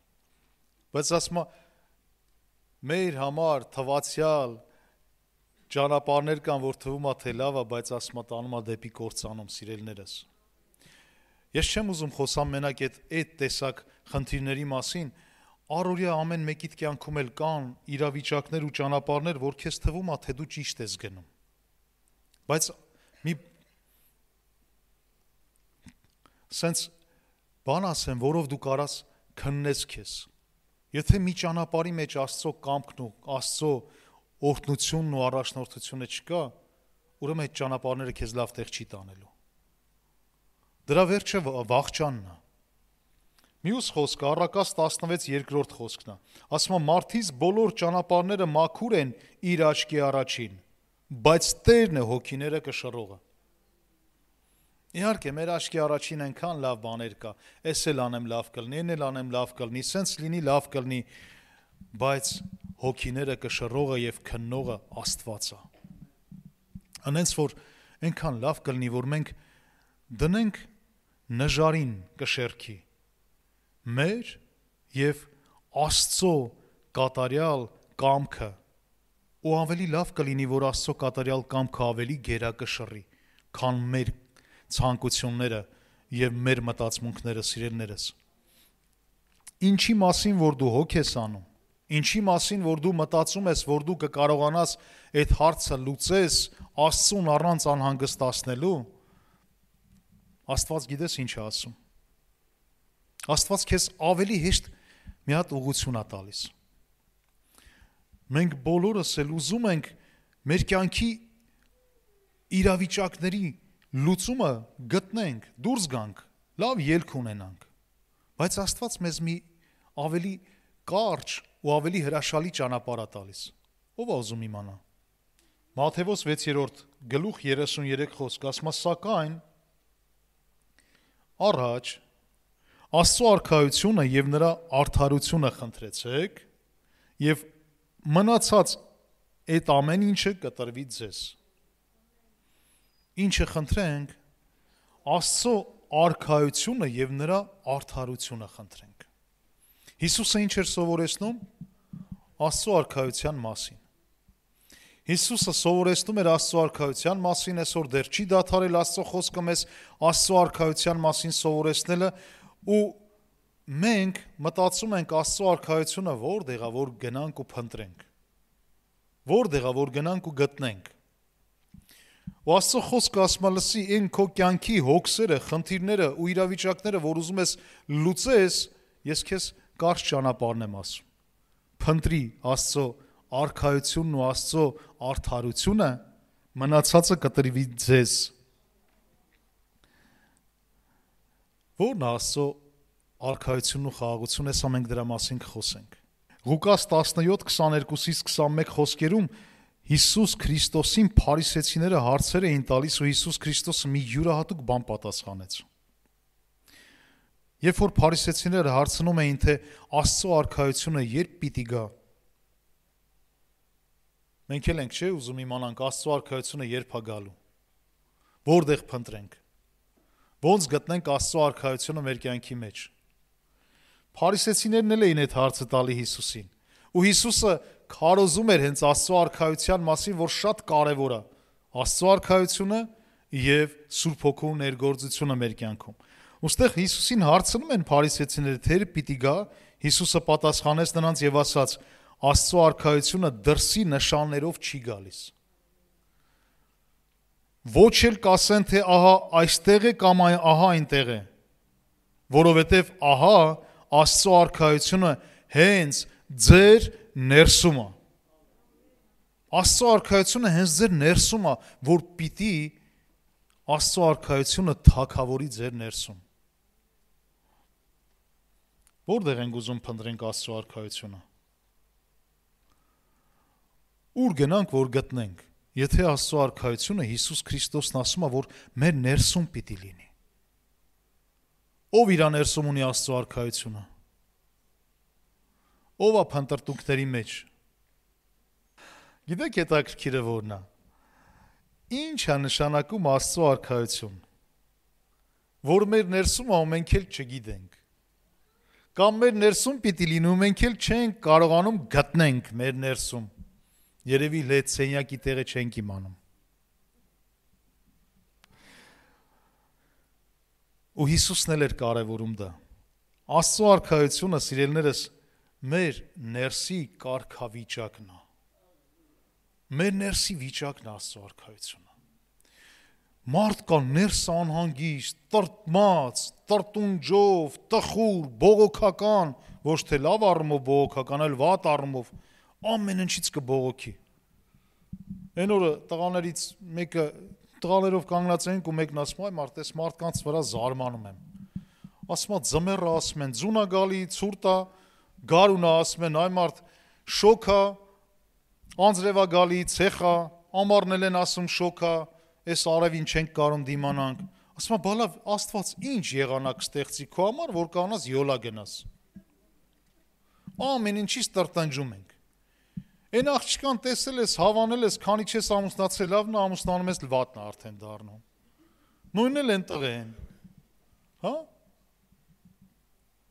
բայց ասում է, մեր համար թվացյալ ճանապարհներ կան, որ թվում է, թե լավ է, բայց ասում է, տանում է դեպի կործանում, սիրելիներս։ Ես չեմ ուզում խոսամ մենակ այդ տեսակ խնդիրների մասին, առօրյա ամեն մեկիդ կյանքում էլ կան իրավիճակներ ու ճանապարհներ, որ քեզ թվում է, թե դու ճիշտ ես գնում։ Բայց մի սենց բան ասեմ, որով դու կարաս քննես քեզ։ Եթե մի ճանապարհի մեջ Աստծո կամքն ու Աստծո օրհնությունն ու առաջնորդությունը չկա, ուրեմն այդ ճանապարհները քեզ լավ տեղ չի տանելու։ Դրա վերջը վախճանն է։ Մյուս խոսքը Առակաց 16-2 խոսքն է։ Ասում է, մարդիս բոլոր ճանապարհները մաքուր են իր աչքի առաջին, բայց Տերն է հոգիները կշռողը։ Իհարկե, մեր աչքի առաջին այնքան լավ բաներ կա, էս էլ անեմ լավ կլինի, այն էլ անեմ լավ կլինի, սենց լինի լավ կլինի, բայց հոգիները կշռողը եւ քննողը Աստված է։ Անենց որ այնքան լավ կլինի, որ մենք դնենք նժարին կշերքի մեր եւ Աստծո կատարյալ կամքը, ու ավելի լավ կլինի, որ Աստծո կատարյալ կամքը ավելի գերակշռի, քան մեր ցանկությունները եւ մեր մտածմունքները, սիրելիներս։ Ինչի մասին որ դու հոգ ես անում, ինչի մասին որ դու մտածում ես, որ դու կկարողանաս այդ հարցը լուծես Աստծուն առանց անհանգստացնելու, Աստված գիտես ինչ է ասում։ Աստված քեզ ավելի հեշտ մի հատ ուղղություն է տալիս։ Մենք բոլորս էլ ուզում ենք մեր կյանքի իրավիճակների լուծումը գտնենք, դուրս գանք, լավ ելք ունենանք, բայց Աստված մեզ մի ավելի կարճ ու ավելի հրաշալի ճանապարհ է տալիս։ Ո՞վ է ուզում իմանա։ Մատթեոս 6:33 խոսք ասում է, սակայն առաջ Աստծո արքայությունը եւ նրա արդարությունը խնդրեցեք եւ մնացած այդ ամեն ինչը կտրվի ձեզ։ Ինչը խնդրենք, Աստծո արքայությունը եւ նրա արդարությունը խնդրենք։ Հիսուսը ինչ էր սովորեցնում Աստծո արքայության մասին։ Հիսուսը սովորեցնում էր Աստծո արքայության մասին, այսօր դեռ չի դադարել Աստծո խոսքը մեզ Աստծո արքայության մասին սովորեցնելը, ու մենք մտածում ենք Աստծո արքայությունը որտեղ է, որ գնանք ու փնտրենք, որտեղ է, որ գնանք ու գտնենք։ Ու Աստծո խոսքը ասում է, լսի, այն քո կյանքի հոգսերը, խնդիրները ու իրավիճակները, որ ուզում ես լուծես, ես քեզ կարճ ճանապարհն եմ ասում։ Փնտրի Աստծո արքայությունն ու Աստծո արդարությունը, մնացածը կտրվի ձեզ։ Որն է Աստծո արքայությունն ու խաղաղությունը, հեսա մենք դրա մասին կխոսենք։ Ղուկաս 17:22-21 խոսքերում Հիսուս Քրիստոսին փարիսեցիները հարցեր էին տալիս ու Հիսուս Քրիստոսը մի յուրահատուկ բան պատասխանեց։ Երբ որ փարիսեցիները հարցնում էին, թե Աստծո արքայությունը երբ պիտի գա, մենք էլ ենք չէ ուզում իմանանք Աստծո արքայությունը երբ է գալու, որտեղ փնտրենք, ոնց գտնենք Աստծո արքայությունը մեր կյանքի մեջ։ Փարիսեցիներն էլ էին այդ հարցը տալի Հիսուսին, ու Հիսուսը քարոզում էր հենց Աստծո արքայության մասին, որ շատ կարևոր է Աստծո արքայությունը եւ Սուրբ Հոգու ներգործությունը մեր կյանքում։ Ոստեղ Հիսուսին հարցնում են փարիսեցիները, թե պիտի գա, Հիսուսը պատասխանեց նրանց եւ ասաց. Աստծո արքայությունը դրսի նշաններով չի գալիս։ Ոչ էլ կասեն, թե ահա այստեղ է կամ ահա այնտեղ է, որովհետեւ ահա Աստծո արքայությունը հենց ձեր ներսում է։ Աստծո արքայությունը հենց ձեր ներսում է, որ պիտի Աստծո արքայությունը թագավորի ձեր ներսում։ Որտեղ ենք ուզում փնտրենք Աստծո արքայությունը։ Ուր գնանք, որ գտնենք, եթե Աստծո արքայությունը Հիսուս Քրիստոսն ասում է, որ մեր ներսում պիտի լինի։ Ով իր ներսում ունի Աստծո արքայությունը։ Ով է փնտրտուքների մեջ։ Գիտեք հետաքրքիրը որն է։ Ինչ է նշանակում Աստծո արքայություն, որ մեր ներսում է ու մենք էլ չգիտենք։ Կամ մեր ներսում պիտի լինի ու մենք էլ չենք կարողանում գտնենք մեր ներսում։ Երևի լետ սենյակի տեղը չենք իմանում։ Ու Հիսուսն էլ էր կարևորում դա։ Աստծո արքայությունը, սիրելիներս, մեր ներսի կարգավիճակն է։ Մեր ներսի վիճակն է Աստծո արքայությունը։ Մարդ կա ներս անհանգիստ, տրտմած, տրտունջով, տխուր, բողոքական, ոչ թե լավ առումով բողոքական, այլ վատ առումով, ամեն ինչից կբողոքի։ Այն օրը տղաներից մեկը տղաներով կանգնած ենք ու մեկն ասում է, մարդ, այս մարդկանց վրա զարմանում եմ։ Ասում է, ձմեռը ասում են, ձուն է գալի, ցուրտ է, գարունը ասում են, այ մարդ, շոք է, անձրև է գալի, ցեխ է, ամառն են ասում շոք է, այս արևին չենք կարող դիմանանք։ Ասում է, բալավ, Աստված ինչ եղանակ ստեղծի քո համար, որ կանաս յոլա գնաս։ Ամեն ինչից տրտնջում ենք։ Այն աղջկան տեսել ես, հավանել ես, քանի չես ամուսնացել, լավն է ամուսնանում ես, վատն է արդեն դառնում։ Նույնն էլ են տղեն։ Հա?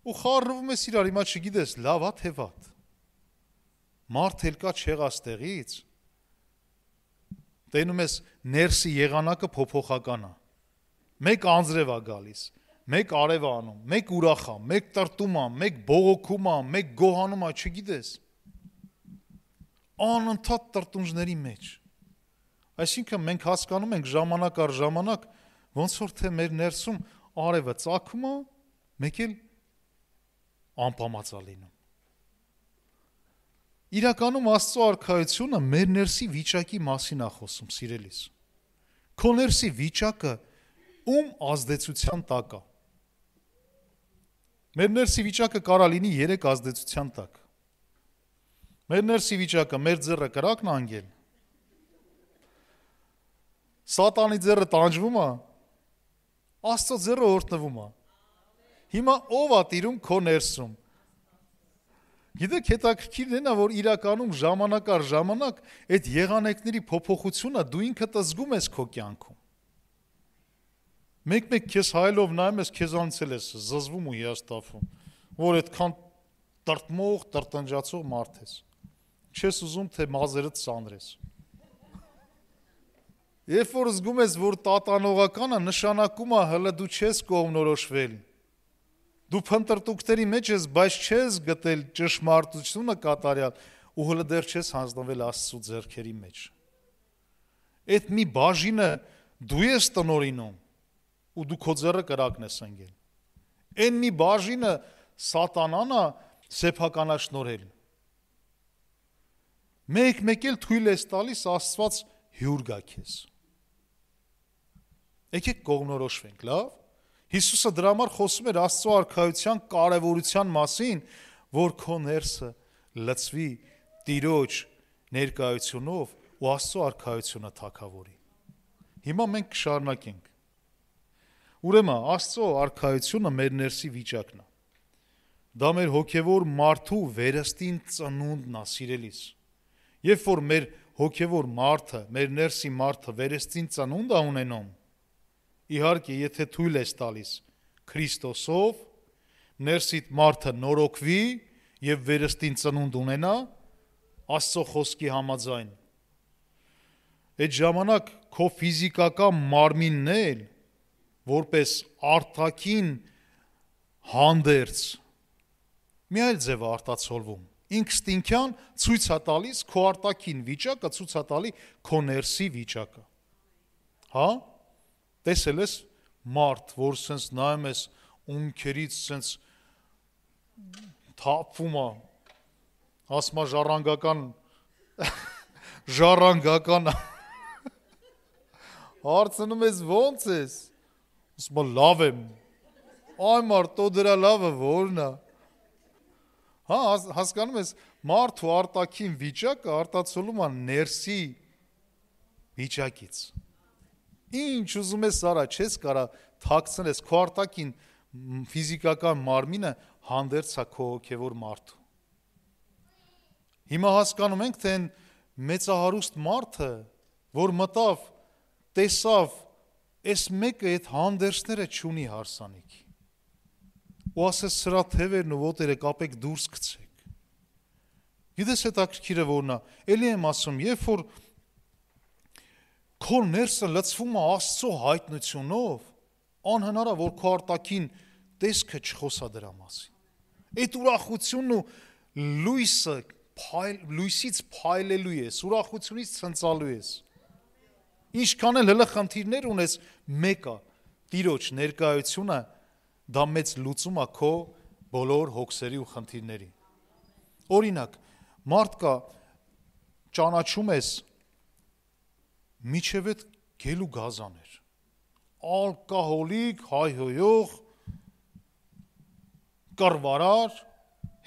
Ու խառնվում ես իրար, հիմա չգիտես, լավ է թե վատ։ Մարդ էլ կա չեղած տեղից։ Տենում ես ներսի եղանակը փոփոխական է։ Մեկ անձրև է գալիս, մեկ արև է անում, մեկ ուրախ է, մեկ տրտում է, մեկ բողոքում է, մեկ գոհանում է, չգիտես։ Անընդհատ տրտունջների մեջ։ Այսինքն մենք հասկանում ենք ժամանակ առ ժամանակ, ոնց որ թե մեր ներսում արևը ծագում է, մեկ էլ անպամած է լինում։ Իրականում Աստծո արքայությունը մեր ներսի վիճակի մասին է խոսում, սիրելիս։ Քո ներսի վիճակը ում ազդեցության տակ է։ Մեր ներսի վիճակը կարա լինի 3 ազդեցության տակ։ Մեր ներսի վիճակը, մեր ձեռը կրակն անգել։ Սատանի ձեռը տանջվում է, Աստծո ձեռը օրհնվում է։ Հիմա ով է տիրում քո ներսում։ Գիտեք, հետաքրքիրն է, որ իրականում ժամանակ առ ժամանակ այդ եղանակների փոփոխությունը դու ինքդ զգում ես քո կյանքում։ Մեկ-մեկ քեզ հայելով նայում ես, քեզանից էլ ես զզվում ու հիասթափվում, որ այդքան տրտմող, տրտնջացող մարդ ես։ Չես ուզում, թե մազերդ սանրես։ Երբ որ զգում ես, որ տատանողականը նշանակում է հələ դու չես կողմնորոշվել։ Դու փնտրտուքների մեջ ես, բայց չես գտել ճշմարտությունը կատարյալ ու հələ դեռ չես հանձնվել Աստծո ձեռքերի մեջ։ Այդ մի բաժինը դու ես տնորինում ու դու քո ձեռը կրակն ես ընկել։ Այն մի բաժինը սատանան է սեփականաշնորհել։ Մեկ էլ թույլ ես տալիս Աստված հյուր գա քեզ։ Եկեք կողմնորոշվենք, լավ։ Հիսուսը դրա համար խոսում էր Աստծո արքայության կարևորության մասին, որ քո ներսը լցվի Տիրոջ ներկայությունով ու Աստծո արքայությունը թագավորի։ Հիմա մենք կշարունակենք։ Ուրեմն Աստծո արքայությունը մեր ներսի վիճակն է։ Դա մեր հոգևոր մարդու վերստին ծնունդն է, սիրելիս։ Երբ որ մեր հոգևոր մարդը, մեր ներսի մարդը վերստին ծնունդ է ունենում, իհարկե, եթե թույլ ես տալիս Քրիստոսով, ներսիդ մարդը նորոգվի եւ վերստին ծնունդ ունենա Աստծո խոսքի համաձայն։ Այդ ժամանակ քո ֆիզիկական մարմինն էլ որպես արտաքին հանդերձ մի այլ ձև է արտացոլվում։ Ինստինկտյան ցույց է տալիս քո արտաքին վիճակը, ցույց է տալի քո ներսի վիճակը։ Հա? Տեսել ես մարդ, որ սենց նայում ես ունքերից սենց թափվում է, ասում է ժառանգական հարցնում ես ոնց ես, ասում է լավ եմ, այ մարդ տո դրա լավը որն է, հա, հասկանում ես մարդու արտաքին վիճակը արտացոլում է ներսի վիճակից։ Ինչ ուզում ես արա, չես կարա թաքցնես քո արտաքին ֆիզիկական մարմինը հանդերձ է քո հոգևոր մարդու։ Հիմա հասկանում ենք, թե մեծահարուստ մարդը, որ մտավ, տեսավ, այս մեկը այդ հանդերձները չունի հարսանիքի։ Ու ասես սրա թևերն ու ոտերը կապեք դուրս գցեք։ Գիտես հետաքրքիրը որն է, էլի եմ ասում, երբ որ քո ներսը լցվում է Աստծո հայտնությունով, անհնար է, որ քո արտաքին տեսքը չխոսա դրա մասին։ Այդ ուրախությունն ու լույսից փայլելու ես, ուրախությունից ցնծալու ես։ Ինչքան էլ հլը խնդիրներ ունես, մեկը Տիրոջ ներկայությունը դա մեծ լուծում է քո բոլոր հոգսերի ու խնդիրների։ Օրինակ, մարդ կա ճանաչում ես միջև այդ գելու գազաներ, ալկոհոլիկ, հայհոյող, կռվարար,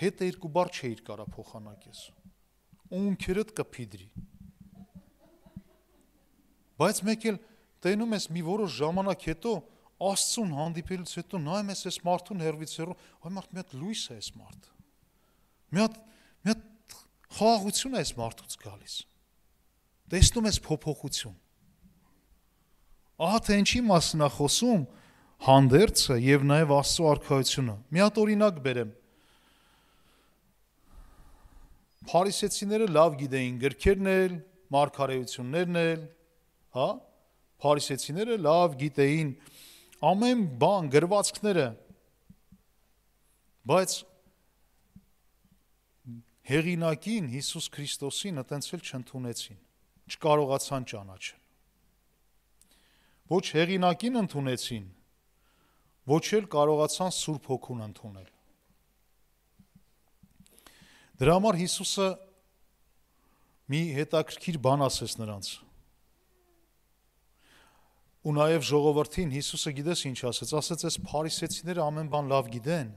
հետ երկու բառ չէիր կարա փոխանակես, ունքերդ կփիդրի։ Բայց մեկ էլ տենում ես մի որոշ ժամանակ հետո Աստծուն հանդիպելուց հետո նայում ես այս մարդուն հեռվից հեռու, այ մարդ մի հատ լույս է այս մարդը։ Մի հատ խաղաղություն է այս մարդուց գալիս։ Տեսնում ես փոփոխություն։ Ահա թե ինչի մասին է խոսում հանդերձը եւ նաեւ Աստծո արքայությունը։ Մի հատ օրինակ բերեմ։ Փարիսեցիները լավ գիտեին գրքերն էլ, մարգարեություններն էլ, հա? Փարիսեցիները լավ գիտեին ամեն բան, գրվածքները, բայց հեղինակին Հիսուս Քրիստոսին այտենց էլ չընդունեցին, չկարողացան ճանաչել։ Ոչ հեղինակին ընդունեցին, ոչ էլ կարողացան Սուրբ Հոգուն ընդունել։ Դրա համար Հիսուսը մի հետաքրքիր բան ասեց նրանց։ Ու նաև ժողովրդին Հիսուսը գիտես ինչ ասեց, ասեց այս փարիսեցիները ամեն բան լավ գիտեն,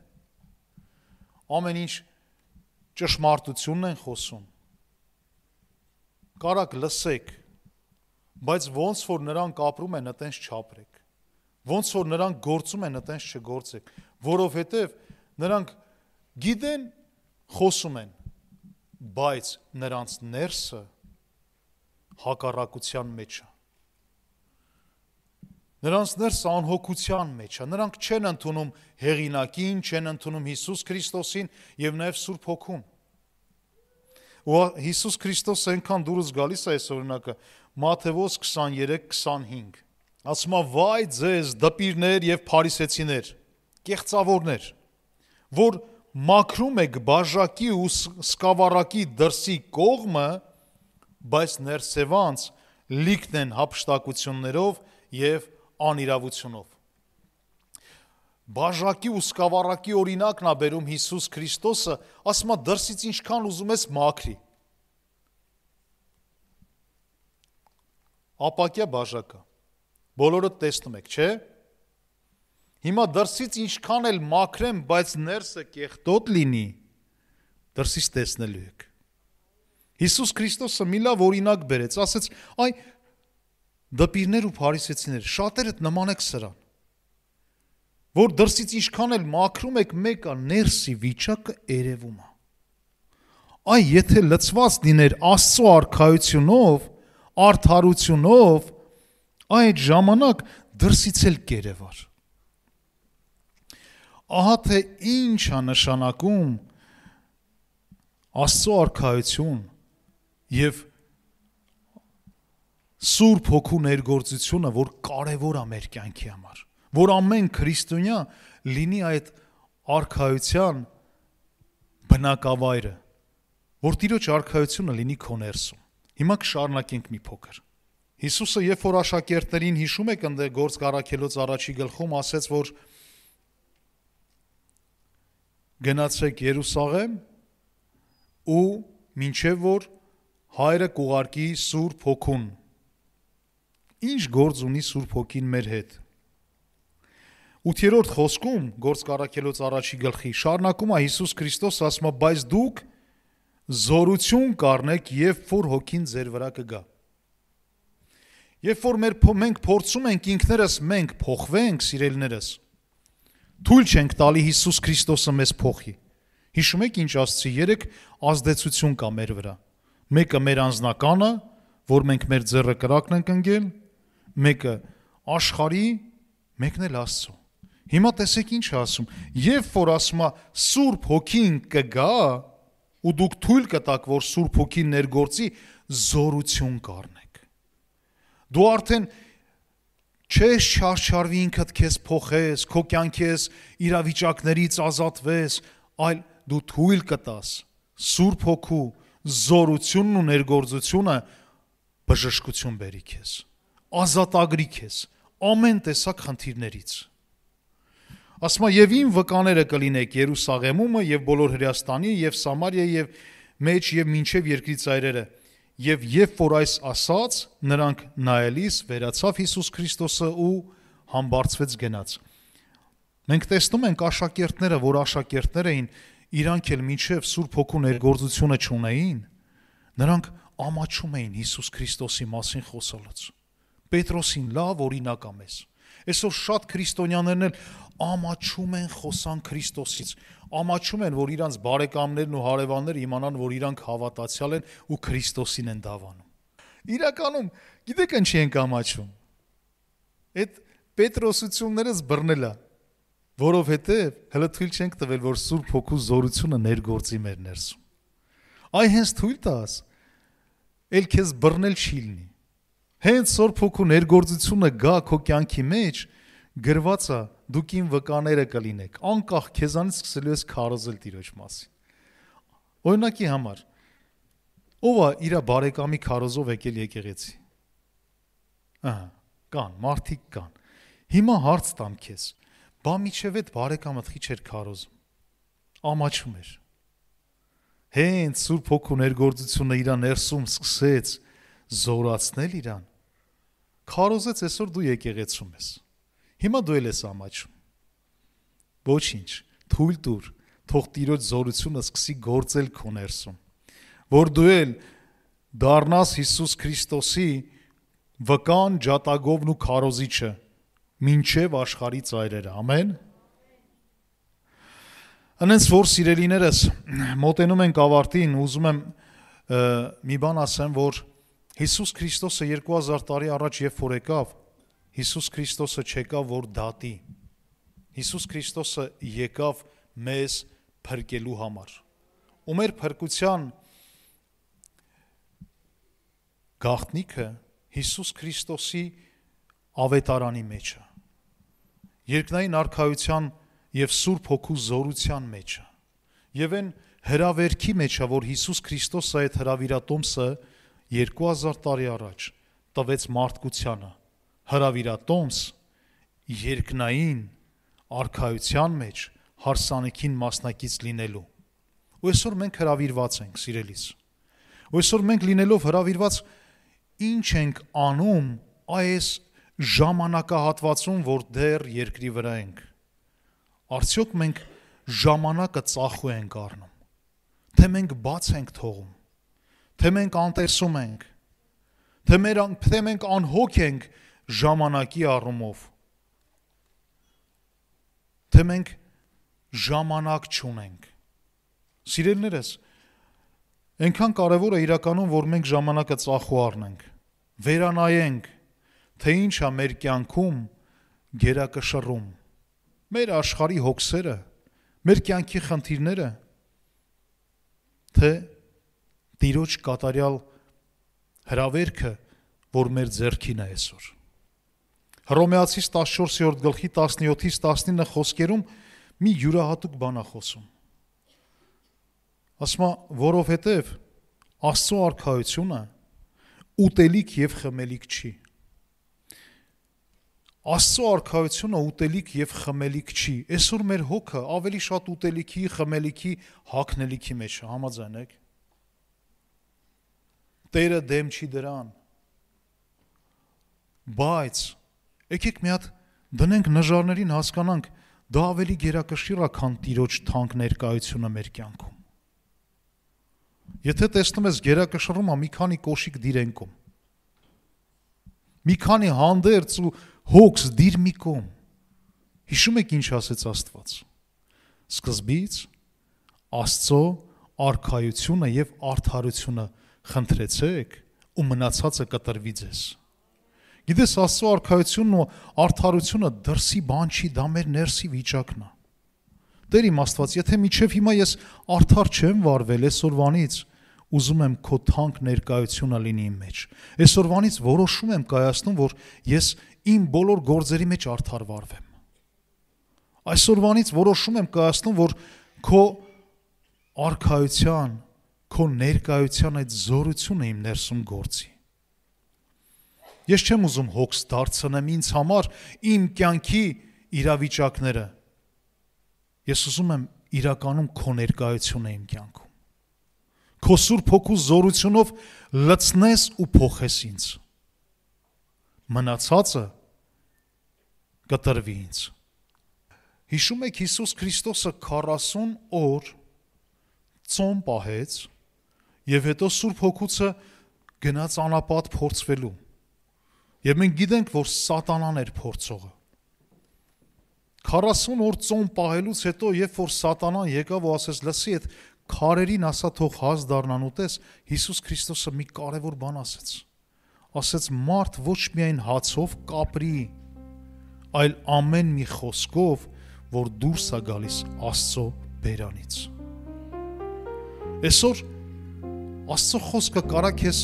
ամեն ինչ ճշմարտությունն են խոսում, կարակ լսեք, բայց ոնց որ նրանք ապրում են, այտենց չապրեք, ոնց որ նրանք գործում են, այտենց չգործեք, որովհետև նրանք գիտեն, խոսում են, բայց նրանց ներսը հակառակության մեջ է։ Նրանց ներսը անհոգության մեջ է, նրանք չեն ընդունում հեղինակին, չեն ընդունում Հիսուս Քրիստոսին եւ նաեւ Սուրբ Հոգուն։ Ու Հիսուս Քրիստոսը այնքան դուրս գալիս է այս օրինակը Մատթեոս 23:25։ Ասում է՝ «Վայ ձեզ, դպիրներ եւ փարիսեցիներ, կեղծավորներ, որ մաքրում եք բաժակի ու սկավառակի դրսի կողմը, բայց ներսևանց լիքն են հափշտակություններով և անիրավությունով։ Բաժակի ու սկավառակի օրինակն է բերում Հիսուս Քրիստոսը, ասում է դրսից ինչքան ուզում ես մաքրի։ Ապակյա բաժակը, բոլորը տեսնում եք, չէ՞։ Հիմա դրսից ինչքան էլ մաքրեմ, բայց ներսը կեղտոտ լինի, դրսից տեսնելու եք։ Հիսուս Քրիստոսը մի լավ օրինակ բերեց, ասեց, այ դպիրներ ու փարիսեցիներ, շատերդ նմանեք սրան, որ դրսից ինչքան էլ մաքրում եք, մեկը ներսի վիճակը երևում է։ Այ եթե լցված լիներ Աստծո արքայությունով, արդարությունով, այդ ժամանակ դրսից էլ կերևար։ Ահա թե ինչ է նշանակում Աստծո արքայություն և Սուրբ Հոգու ներգործությունը, որ կարևոր է մեր կյանքի համար, որ ամեն քրիստոնյա լինի այդ արքայության բնակավայրը, որ Տիրոջ արքայությունը լինի քո ներսում։ Հիմա կշարունակենք մի փոքր։ Հիսուսը, երբ որ աշակերտներին հիշում եք, ընդ Գործք առաքելոց առաջի գլխում ասեց, որ գնացեք Երուսաղեմ ու մինչև որ Հայրը կուղարկի Սուրբ Հոգուն։ Ինչ գործ ունի Սուրբ Հոգին մեր հետ։ 8-րդ խոսքում, Գործք առաքելոց առաջի գլխի, շարունակում է Հիսուս Քրիստոսը ասում է, բայց դուք զորություն կառնեք, երբ որ Հոգին ձեր վրա կգա։ Երբ որ մենք փորձում ենք ինքներս մենք փոխվենք, սիրելիներս, թույլ չենք տալի Հիսուս Քրիստոսը մեզ փոխի։ Հիշում եք ինչ ասացի, 3 ազդեցություն կա մեր վրա։ Մեկը մեր անձնականը, որ մենք մեր ձեռը կրակն ենք ընկել, մեկը աշխարհի, մեկն էլ Աստծո։ Հիմա տեսեք ինչ է ասում, երբ որ ասում է Սուրբ Հոգին կգա, ու դուք թույլ կտաք, որ Սուրբ Հոգին ներգործի, զորություն կառնեք։ Դու արդեն չես չարչարվի ինքդ քեզ փոխես, քո կյանքես իրավիճակներից ազատվես, այլ դու թույլ կտաս Սուրբ Հոգու զորությունն ու ներգործությունը բժշկություն բերի քեզ, ազատագրի քեզ ամեն տեսակ խնդիրներից։ Ասում է, եւ իմ վկաները կլինեք Երուսաղեմում եւ բոլոր Հրեաստանի եւ Սամարիայի եւ մեջ եւ մինչեւ երկրի ծայրերը։ Եվ երբ որ այս ասաց, նրանք նայելիս վերացավ Հիսուս Քրիստոսը ու համբարձվեց գնաց։ Մենք տեսնում ենք աշակերտները, որ աշակերտներ էին, իրանք էլ մինչև Սուրբ Հոգու ներգործությունը չունեին, նրանք ամաչում էին Հիսուս Քրիստոսի մասին խոսալուց։ Պետրոսին լավ օրինակ է մեզ։ Այսօր շատ քրիստոնյաներն էլ ամաչում են խոսան Քրիստոսից, ամաչում են, որ իրանց բարեկամներն ու հարևանները իմանան, որ իրանք հավատացյալ են ու Քրիստոսին են դավանում։ Իրականում, գիտեք ինչի ենք ամաչում։ Այդ պետրոսություններս բռնել է, որովհետև հələ թույլ չենք տվել, որ Սուրբ Հոգու զորությունը ներգործի մեր ներսում։ Այ հենց թույլ տաս, էլ քեզ բռնել չի լինի։ Հենց Սուրբ Հոգու ներգործությունը գա քո կյանքի մեջ, գրված է դուք իմ վկաները կլինեք, անկախ քեզանից սկսելու ես քարոզել Տիրոջ մասին։ Օրինակի համար, ով է իր բարեկամի քարոզով եկել եկեղեցի։ Ահա, կան, մարդիկ կան։ Հիմա հարց տամ քեզ, բա միջև այդ բարեկամը քիչ էր քարոզում, ամաչում էր։ Հենց Սուրբ Հոգու ներգործությունը իր ներսում սկսեց զորացնել իրան, քարոզեց, այսօր դու եկեղեցում ես։ Հիմա դու էլ ես ամաչում։ Ոչինչ, թույլ տուր, թող Տիրոջ զորությունը սկսի գործել քո ներսում, որ դու էլ դառնաս Հիսուս Քրիստոսի վկան, ջատագովն ու քարոզիչը մինչև աշխարհի ծայրերը, ամեն։ Անենց որ սիրելիներս, մոտենում ենք ավարտին, ուզում եմ մի բան ասեմ, որ Հիսուս Քրիստոսը 2000 տարի առաջ երբ որ եկավ, Հիսուս Քրիստոսը չեկավ, որ դատի։ Հիսուս Քրիստոսը եկավ մեզ փրկելու համար։ Ու մեր փրկության գաղտնիքը Հիսուս Քրիստոսի ավետարանի մեջ է։ Երկնային արքայության եւ Սուրբ Հոգու զորության մեջը։ Եվ այն հրավերքի մեջը, որ Հիսուս Քրիստոսը այդ հրավիրատոմսը 2000 տարի առաջ տվեց մարդկությանը, հրավիրատոմս երկնային արքայության մեջ հարսանիքին մասնակից լինելու։ Ու այսօր մենք հրավիրված ենք, սիրելիս։ Ու այսօր մենք լինելով հրավիրված, ինչ ենք անում այս ժամանակահատվածում, որ դեռ երկրի վրա ենք։ Արդյոք մենք ժամանակը ծախու ենք առնում, թե մենք բաց ենք թողում, թե մենք անտեսում ենք, թե մենք անհոգ ենք ժամանակի առումով, թե մենք ժամանակ չունենք։ Սիրելիներս, այնքան կարևոր է իրականում, որ մենք ժամանակը ծախու առնենք, վերանայենք, թե ինչ է մեր կյանքում գերակշռում, մեր աշխարհի հոգսերը, մեր կյանքի խնդիրները, թե Տիրոջ կատարյալ հրավերքը, որ մեր ձեռքին է այսօր։ Հռոմեացիս 14-րդ գլխի 17-ից 19 խոսքերում մի յուրահատուկ բան է խոսում։ Ասում է, որովհետև Աստծո արքայությունը ուտելիք եւ խմելիք չի։ Աստծո արքայությունը ուտելիք եւ խմելիք չի։ Այսօր մեր հոգը ավելի շատ ուտելիքի, խմելիքի, հագնելիքի մեջ է, համաձայն եք։ Տերը դեմ չի դրան։ Բայց եկեք մի հատ դնենք նժարներին, հասկանանք, դա ավելի գերակշիռ է, քան Տիրոջ թանկ ներկայությունը մեր կյանքում։ Եթե տեսնում ես գերակշռում է մի քանի կոշիկ դիրենքում, մի քանի հանդերձ ու հոգս դիր մի կողմ, հիշում եք ինչ ասեց Աստված։ Սկզբից Աստծո արքայությունը եւ արդարությունը խնդրեցեք ու մնացածը կտրվի ձեզ։ Գիտես, Աստծո արքայությունն ու արդարությունը դրսի բան չի, դա մեր ներսի վիճակն է։ Տեր իմ Աստված, եթե միջև հիմա ես արդար չեմ վարվել այսօրվանից, ուզում եմ քո թանկ ներկայությունը լինի իմ մեջ։ Այսօրվանից որոշում եմ կայացնում, որ ես իմ բոլոր գործերի մեջ արդար վարվեմ։ Այսօրվանից որոշում եմ կայացնում, որ քո արքայության, քո ներկայության այդ զորությունը իմ ներսում գործի։ Ես չեմ ուզում հոգս դարձնեմ ինձ համար իմ կյանքի իրավիճակները։ Ես ուզում եմ իրականում քո ներկայությունը իմ կյանքում։ Քո Սուրբ Հոգու զորությունով լցնես ու փոխես ինձ։ Մնացածը կտրվի ինձ։ Հիշում եք Հիսուս Քրիստոսը 40 օր ծոմ պահեց եւ հետո Սուրբ Հոգուցը գնաց անապատ փորձվելու։ Եվ մենք գիտենք, որ Սատանան էր փորձողը։ 40 օր ծոմ պահելուց հետո, երբ որ Սատանան եկավ ու ասեց, լսի, այդ քարերին ասա թող հաց դառնան ուտես, Հիսուս Քրիստոսը մի կարևոր բան ասեց։ Ասեց, մարդ ոչ միայն հացով կապրի, այլ ամեն մի խոսքով, որ դուրս է գալիս Աստծո բերանից։ Այսօր Աստծո խոսքը կարա քեզ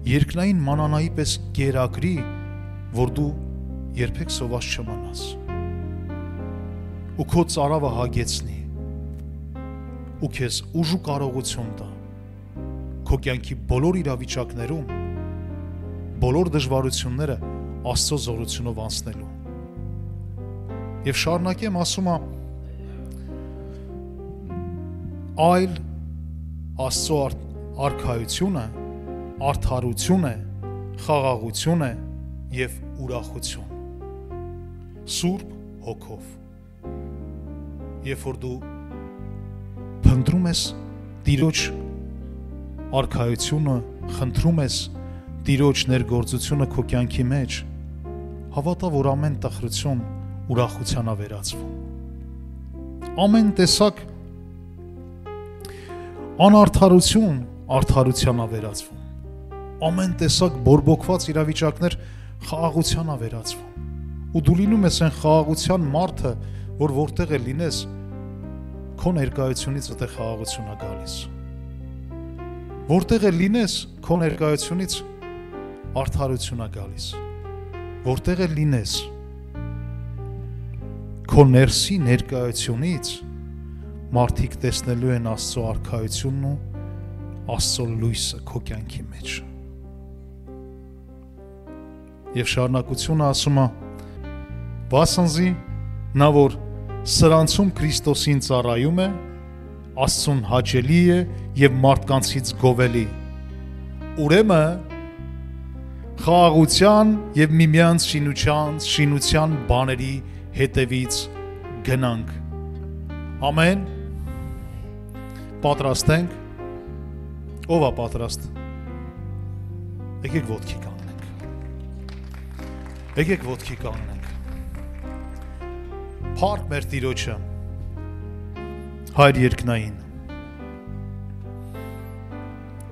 երկնային մանանայի պես գերակրի, որ դու երբեք սոված չմնաս։ Ու քո ծարավը հագեցնի, ու քեզ ուժ ու կարողություն տա քո կյանքի բոլոր իրավիճակներում, բոլոր դժվարությունները Աստծո զորությունով անցնելու։ Եվ շարունակեմ ասում է, այլ Աստծո արքայությունը, արդարություն է, խաղաղություն է եւ ուրախություն։ Սուրբ Հոգով։ Երբ որ դու փնտրում ես Տիրոջ արքայությունը, խնդրում ես Տիրոջ ներգործությունը քո կյանքի մեջ, հավատա, որ ամեն տխրություն ուրախության է վերածվում։ Ամեն տեսակ անարդարություն արդարության է վերածվում։ Ամեն տեսակ բորբոքված իրավիճակներ խաղաղության է վերածվում։ Ու դու լինում ես այն խաղաղության մարդը, որ որտեղ է լինես, քո ներկայությունից այդտեղ խաղաղություն է գալիս։ Որտեղ է լինես, քո ներկայությունից արդարություն է գալիս։ Որտեղ է լինես, քո ներսի ներկայությունից մարդիկ տեսնելու են Աստծո արքայությունն ու Աստծո լույսը քո կյանքի մեջ։ Եվ շարունակությունը ասում է. «Վասնզի նա որ սրանցում Քրիստոսին ծառայում է, Աստծուն հաճելի է եւ մարդկանցից գովելի։ Ուրեմն խաղաղության եւ միմյանց շինության բաների հետևից գնանք»։ Ամեն։ Պատրաստ ենք։ Ով է պատրաստ։ Եկեք ոտքի կանգնենք։ Եկեք ոտքի կանգնենք։ Փառք մեր Տիրոջը, Հայր երկնային։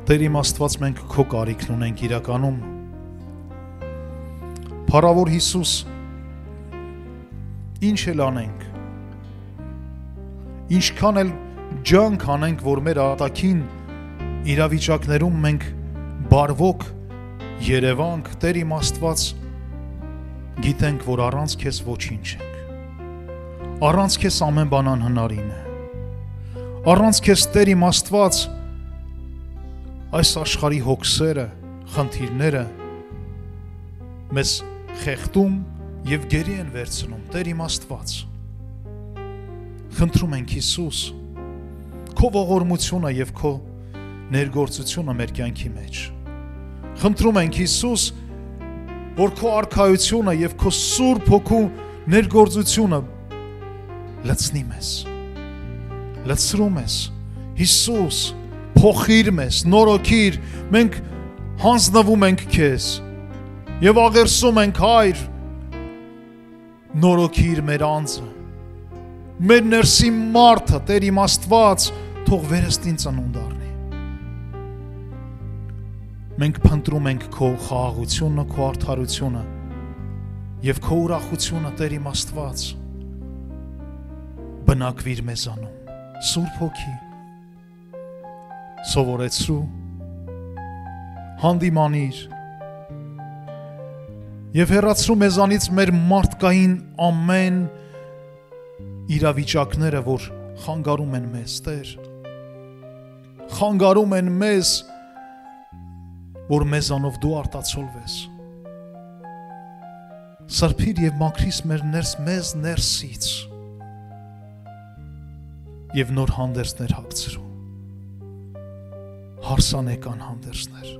Տեր իմ Աստված, մենք քո կարիքն ունենք իրականում։ Փառավոր Հիսուս, ինչ էլ անենք, ինչքան էլ ջանք անենք, որ մեր արտաքին իրավիճակներում մենք բարվոք երևանք, Տեր իմ Աստված, գիտենք, որ առանց քեզ ոչինչ ենք։ Առանց քեզ ամեն բան անհնարին է։ Առանց քեզ, Տեր իմ Աստված, այս աշխարհի հոգսերը, խնդիրները մեզ խեղդում եւ գերի են վերցնում, Տեր իմ Աստված։ Խնդրում ենք Հիսուս, քո ողորմությունը եւ քո ներգործությունը մեր կյանքի մեջ։ Խնդրում ենք Հիսուս, որ քո արքայությունը եւ քո Սուրբ Հոգու ներգործությունը լցնի մեզ։ Լցրում ես, Հիսուս, փոխիր մեզ, նորոգիր, մենք հանձնվում ենք քեզ եւ աղերսում ենք, Հայր, նորոգիր մեր անձը, մեր ներսի մարդը, Տեր իմ Աստված, թող վերստին ծնունդ առնի։ Մենք փնտրում ենք քո խաղաղությունը, քո արդարությունը եւ քո ուրախությունը, Տեր իմ Աստված, բնակվիր մեզանում, Սուրբ Հոգի, սովորեցրու, հանդիմանիր եւ հեռացրու մեզանից մեր մարդկային ամեն իրավիճակները, որ խանգարում են մեզ, Տեր, խանգարում են մեզ, որ մեզանով դու արտացոլվես։ Սրբիր եւ մաքրիր մեզ ներսից եւ նոր հանդերձներ հագցրու, հարսանեկան հանդերձներ։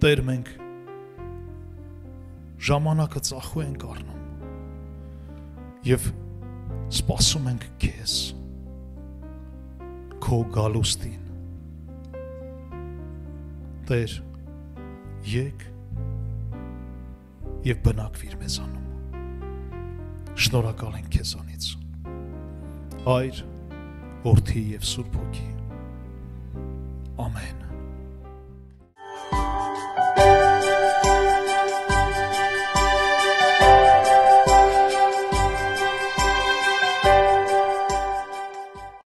Տեր, մենք ժամանակը ծախու ենք առնում եւ սպասում ենք քեզ, քո գալուստին։ Տեր, եկ եւ բնակվիր մեզանում։ Շնորհակալ ենք քեզանից, Հայր, Որդի եւ Սուրբ Հոգի։ Ամեն։